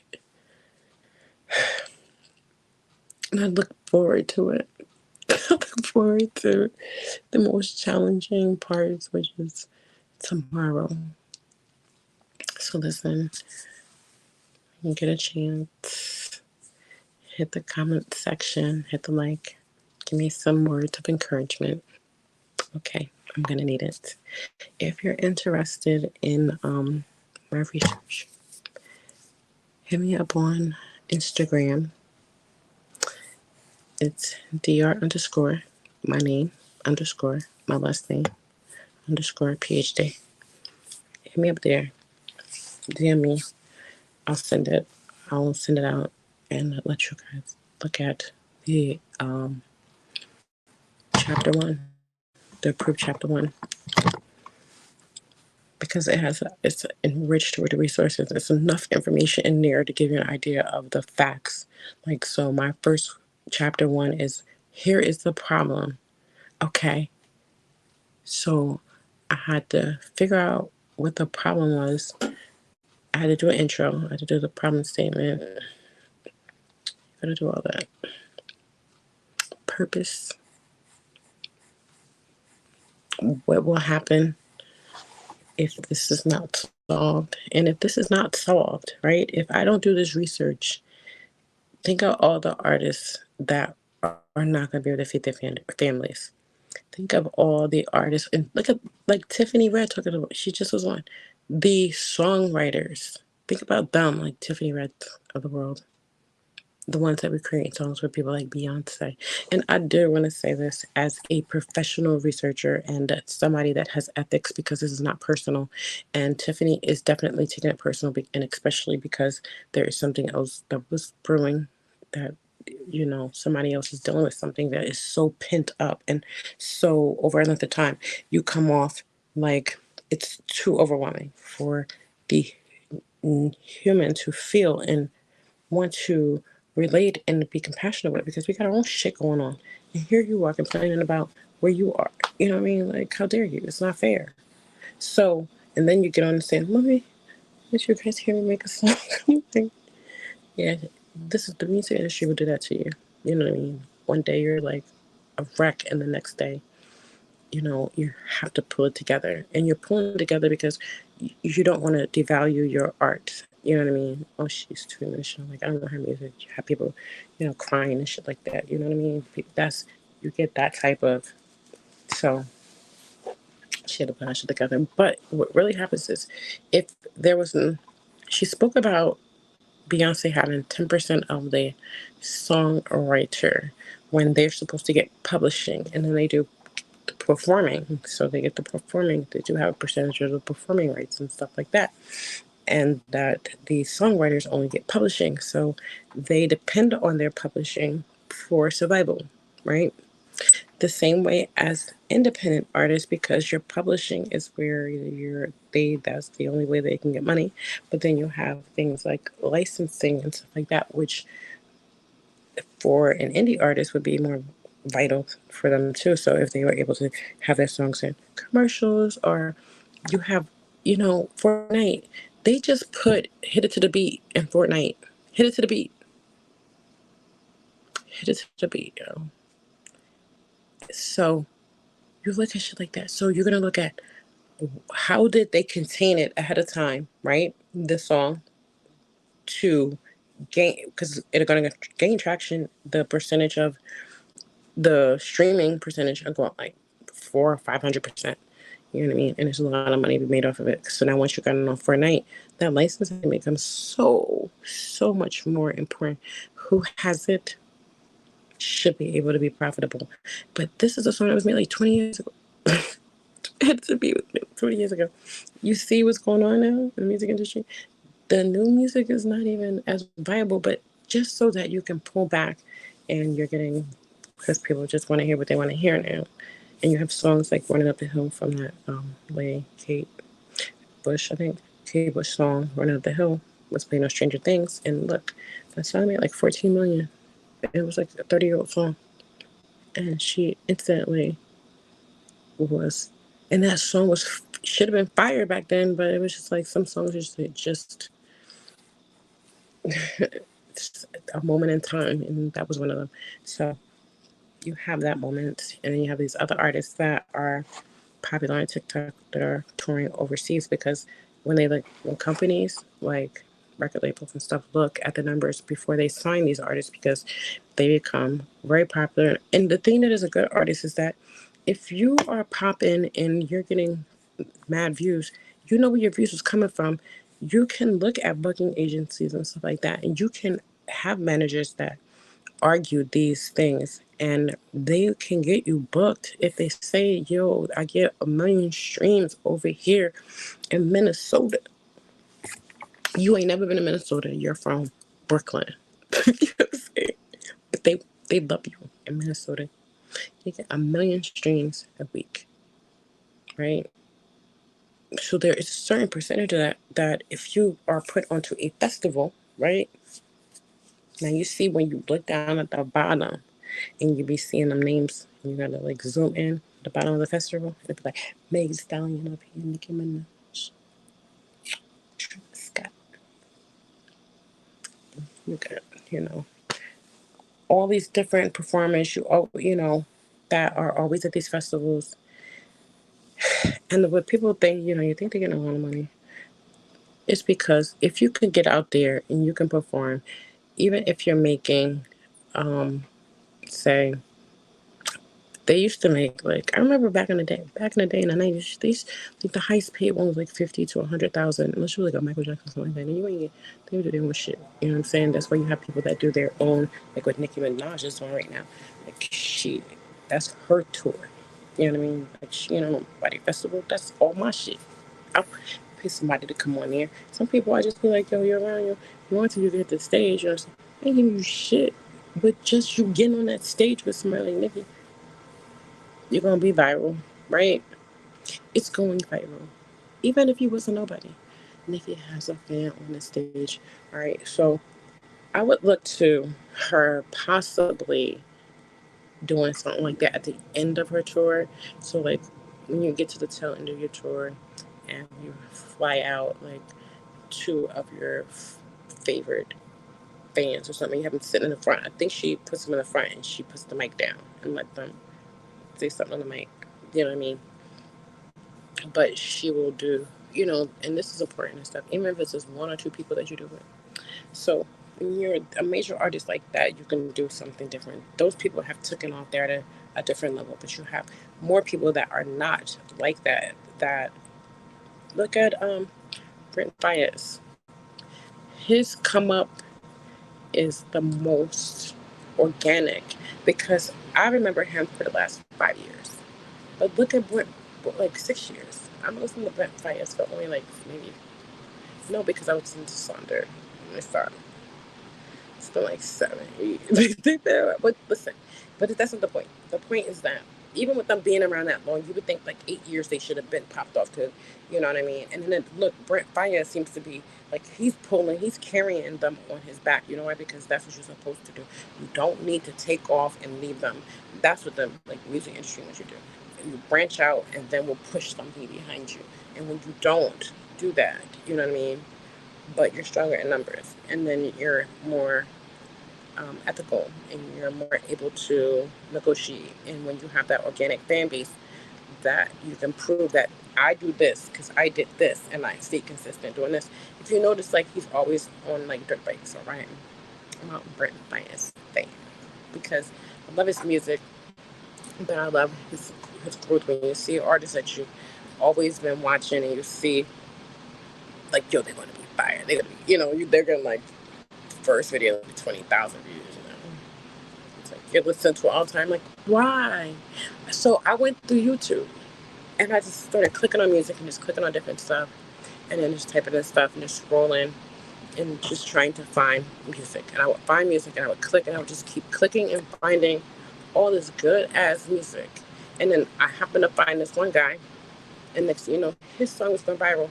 and I look forward to it. I look forward to the most challenging parts, which is tomorrow. So listen, you get a chance, hit the comment section, hit the like, give me some words of encouragement. Okay, I'm gonna need it. If you're interested in my research, hit me up on Instagram. It's dr_ my name _ my last name _ PhD. Hit me up there. DM me. I'll send it out and let you guys look at the chapter 1, the approved chapter 1, because it's enriched with the resources. There's enough information in there to give you an idea of the facts. Like, so my first chapter 1 is, here is the problem. Okay. So I had to figure out what the problem was. I had to do an intro. I had to do the problem statement. I had to do all that. Purpose. What will happen if this is not solved? And if this is not solved, right? If I don't do this research, think of all the artists that are not going to be able to feed their families. Think of all the artists, and look at like Tiffany Red talking about. She just was on. The songwriters. Think about them, like Tiffany Red of the world. The ones that were creating songs with people like Beyonce. And I do want to say this as a professional researcher and somebody that has ethics, because this is not personal. And Tiffany is definitely taking it personal, and especially because there is something else that was brewing that, you know, somebody else is dealing with something that is so pent up and so over a length of time. You come off like it's too overwhelming for the human to feel and want to relate and be compassionate with, because we got our own shit going on. And here you are complaining about where you are. You know what I mean? Like, how dare you? It's not fair. So, and then you get on and say, Mommy, did you guys hear me make a song? Like, yeah, this is the music industry will do that to you. You know what I mean? One day you're like a wreck, and the next day, you have to pull it together. And you're pulling it together because you don't want to devalue your art. You know what I mean? Oh, she's too emotional. Like, I don't know her music. You have people, crying and shit like that. You know what I mean? You get that type of, so she had to put that shit together. But what really happens is if there was she spoke about Beyonce having 10% of the songwriter when they're supposed to get publishing, and then they do the performing. So they get the performing, they do have a percentage of the performing rights and stuff like that. And that the songwriters only get publishing. So they depend on their publishing for survival, right? The same way as independent artists, because your publishing is where that's the only way they can get money. But then you have things like licensing and stuff like that, which for an indie artist would be more vital for them too. So if they were able to have their songs in commercials, or you have, Fortnite, they just put Hit It to the Beat in Fortnite. Hit it to the beat. Hit it to the beat, yo. So you look at shit like that. So you're gonna look at how did they contain it ahead of time, right? The song to gain, because it's going to gain traction. The percentage of the streaming percentage are going like 400 or 500%. You know what I mean? And there's a lot of money to be made off of it. So now once you got it on Fortnite, that licensing becomes so much more important. Who has it should be able to be profitable. But this is a song that was made like 20 years ago. It had to be 20 years ago. You see what's going on now in the music industry? The new music is not even as viable, but just so that you can pull back and you're getting, because people just want to hear what they want to hear now. And you have songs like Running Up the Hill from that lady, Kate Bush, I think. Kate Bush song, Running Up the Hill, was playing on Stranger Things. And look, that song made like 14 million. It was like a 30-year-old song. And she instantly was, and that song should have been fire back then, but it was just like some songs just a moment in time, and that was one of them. So you have that moment, and then you have these other artists that are popular on TikTok that are touring overseas, because when companies like record labels and stuff look at the numbers before they sign these artists, because they become very popular. And the thing that is a good artist is that if you are popping and you're getting mad views, you know where your views is coming from. You can look at booking agencies and stuff like that, and you can have managers that argue these things, and they can get you booked if they say, yo, I get 1 million streams over here in Minnesota. You ain't never been to Minnesota. You're from Brooklyn. You know what I'm saying? But they love you in Minnesota. You get 1 million streams a week, right? So there is a certain percentage of that if you are put onto a festival, right? Now you see when you look down at the bottom and you be seeing them names, and you gotta like zoom in at the bottom of the festival, and it be like Meg Thee Stallion up here, Nicki Minaj, Travis Scott. You got, all these different performers, that are always at these festivals. And what people think, you think they're getting a lot of money. It's because if you can get out there and you can perform, even if you're making, say, they used to make, like, I remember back in the day in the 90s, like the highest paid one was like 50 to 100,000, unless you were like a Michael Jackson or something like that. And you ain't get, they would do their own shit. You know what I'm saying? That's why you have people that do their own, like what Nicki Minaj is doing right now. Like, that's her tour. You know what I mean? Like, she ain't on no Body Festival. That's all my shit. I'll pay somebody to come on there. Some people I just be like, yo, you're around, you want to, you get the stage. You know what I'm saying? I ain't giving you shit. But just you getting on that stage with somebody like Nicki, you're gonna be viral, right? It's going viral. Even if you was a nobody. Nicki has a fan on the stage. All right. So I would look to her possibly doing something like that at the end of her tour. So like when you get to the tail end of your tour and you fly out, like two of your favorite fans or something, you have them sitting in the front. I think she puts them in the front and she puts the mic down and let them say something on the mic. You know what I mean? But she will do, and this is important and stuff, even if it's just one or two people that you do it. So when you're a major artist like that, you can do something different. Those people have taken off there at a different level, but you have more people that are not like that. That look at Brent Fayez. His come up is the most organic because I remember him for the last 5 years. But look at Brent, like 6 years. I'm listening to Brent Fayez for only like maybe no, because I was into Sonder when I started. It's been like 7 years. But listen, but that's not the point. The point is that even with them being around that long, you would think like 8 years they should have been popped off to, you know what I mean? And then look, Brent Fayez seems to be like he's carrying them on his back. You know why? Because that's what you're supposed to do. You don't need to take off and leave them. That's what the like music industry wants you to do. You branch out and then we'll push something behind you. And when you don't do that, you know what I mean? But you're stronger in numbers, and then you're more ethical and you're more able to negotiate. And when you have that organic fan base, that you can prove that I do this because I did this and I stay consistent doing this. If you notice, like he's always on like dirt bikes or riding. I'm out Britain Finance thing because I love his music, but I love his growth. When you see artists that you've always been watching and you see like, yo, they're going to be fire. They're going to be, they're going to like first video 20,000 views. It's like you listen to it all the time. Like, why? So I went through YouTube and I just started clicking on music and just clicking on different stuff, and then just typing in stuff and just scrolling and just trying to find music. And I would find music and I would click and I would just keep clicking and finding all this good ass music. And then I happened to find this one guy, and next thing you know, his song was going viral.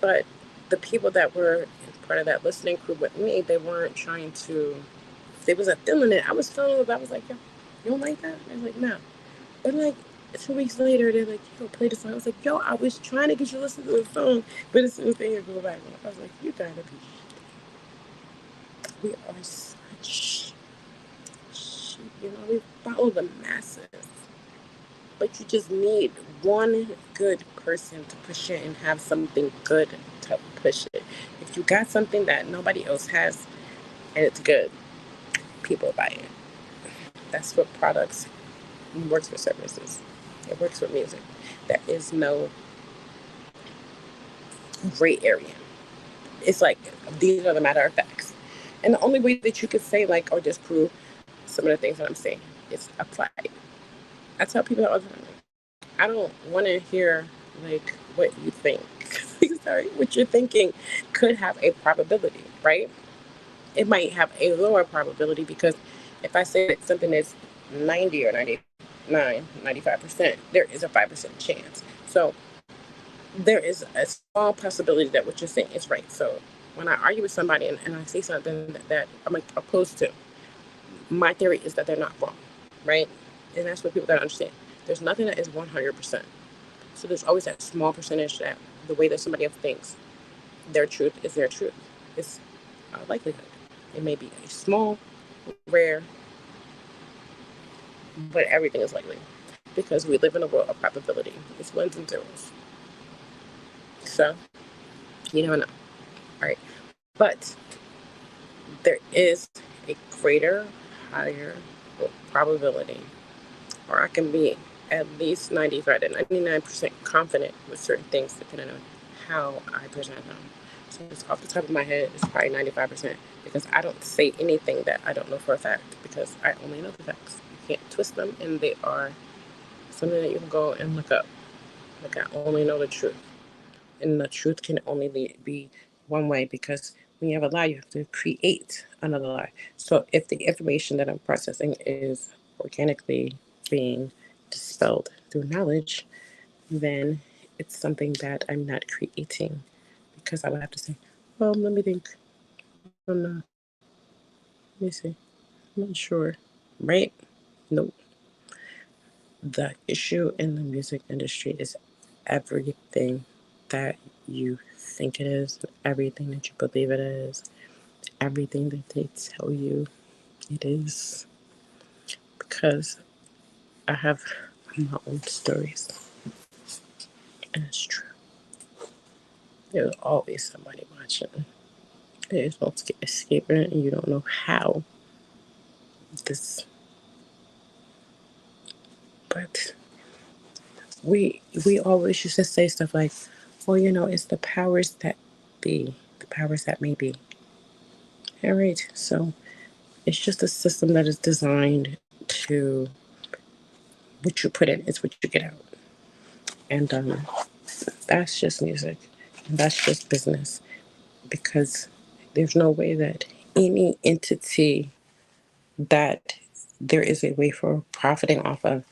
But the people that were part of that listening crew with me, they weren't trying to, they wasn't feeling it. I was feeling it, but I was like, yo, you don't like that? I was like, no. But like 2 weeks later, they're like, yo, play the song. I was like, yo, I was trying to get you to listen to the song, but as soon as they hear go back, I was like, you gotta be. We are such, we follow the masses. But you just need one good person to push it and have something good to push it. If you got something that nobody else has and it's good, people buy it. That's what products works for services. It works with music. There is no gray area. It's like these are the matter of facts. And the only way that you could say like or disprove some of the things that I'm saying is apply. I tell people all the time, I don't want to hear like what you think. Sorry, what you're thinking could have a probability, right? It might have a lower probability because if I say that something is 90 or 99, 95%, there is a 5% chance. So there is a small possibility that what you're saying is right. So when I argue with somebody and I say something that I'm like, opposed to, my theory is that they're not wrong, right? And that's what people gotta understand. There's nothing that is 100%. So there's always that small percentage that the way that somebody else thinks their truth is their truth. It's a likelihood. It may be a small, rare, but everything is likely because we live in a world of probability. It's ones and zeros. So you never know. All right. But there is a greater, higher probability, or I can be at least 95 to 99% confident with certain things depending on how I present them. So it's off the top of my head, it's probably 95% because I don't say anything that I don't know for a fact because I only know the facts. You can't twist them, and they are something that you can go and look up. Like I only know the truth. And the truth can only be one way because when you have a lie, you have to create another lie. So if the information that I'm processing is organically being dispelled through knowledge, then it's something that I'm not creating because I would have to say, well, let me think. I'm not, let me see. I'm not sure. Right? Nope. The issue in the music industry is everything that you think it is, everything that you believe it is, everything that they tell you it is. Because I have my own stories, and it's true. There's always somebody watching. There's no escaping it, and you don't know how this. But we always used to say stuff like, "Well, it's the powers that be, the powers that may be." All right, so it's just a system that is designed to what you put in is what you get out, and that's just music, and that's just business, because there's no way that any entity that there is a way for profiting off of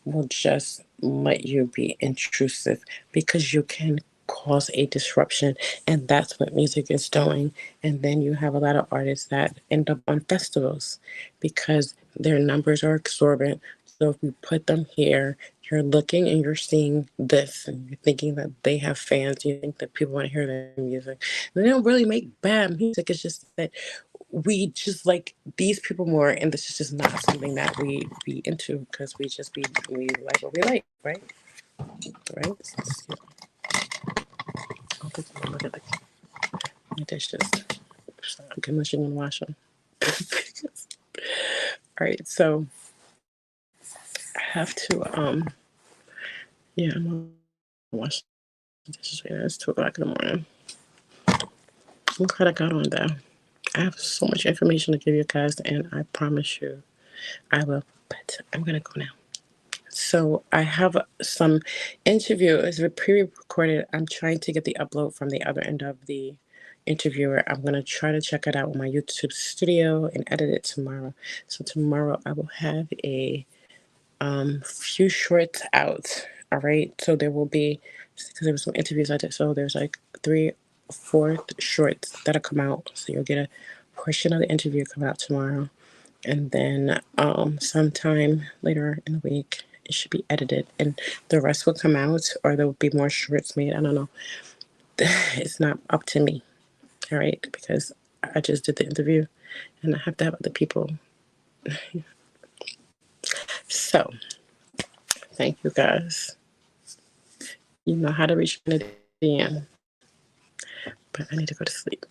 will just let you be intrusive, because you can cause a disruption, and that's what music is doing. And then you have a lot of artists that end up on festivals because their numbers are exorbitant. So if we put them here, you're looking and you're seeing this, and you're thinking that they have fans. You think that people want to hear their music. They don't really make bad music. It's just that we just like these people more, and this is just not something that we be into, because we like what we like, right? Right? I'll take a look at the dishes. Unless you want to wash them. All right, so I have to yeah, I'm gonna wash the dishes right now. It's 2 o'clock in the morning. I'm glad I got on though. I have so much information to give you guys, and I promise you I will. But I'm gonna go now. So I have some interview. It's pre-recorded. I'm trying to get the upload from the other end of the interviewer. I'm gonna try to check it out on my YouTube studio and edit it tomorrow. So tomorrow I will have a few shorts out. All right. So there will be, because there were some interviews I did. So there's like 3 or 4 shorts that'll come out. So you'll get a portion of the interview come out tomorrow. And then sometime later in the week, it should be edited, and the rest will come out, or there will be more shorts made. I don't know. It's not up to me, all right? Because I just did the interview, and I have to have other people. So, thank you guys. You know how to reach me at the end, but I need to go to sleep.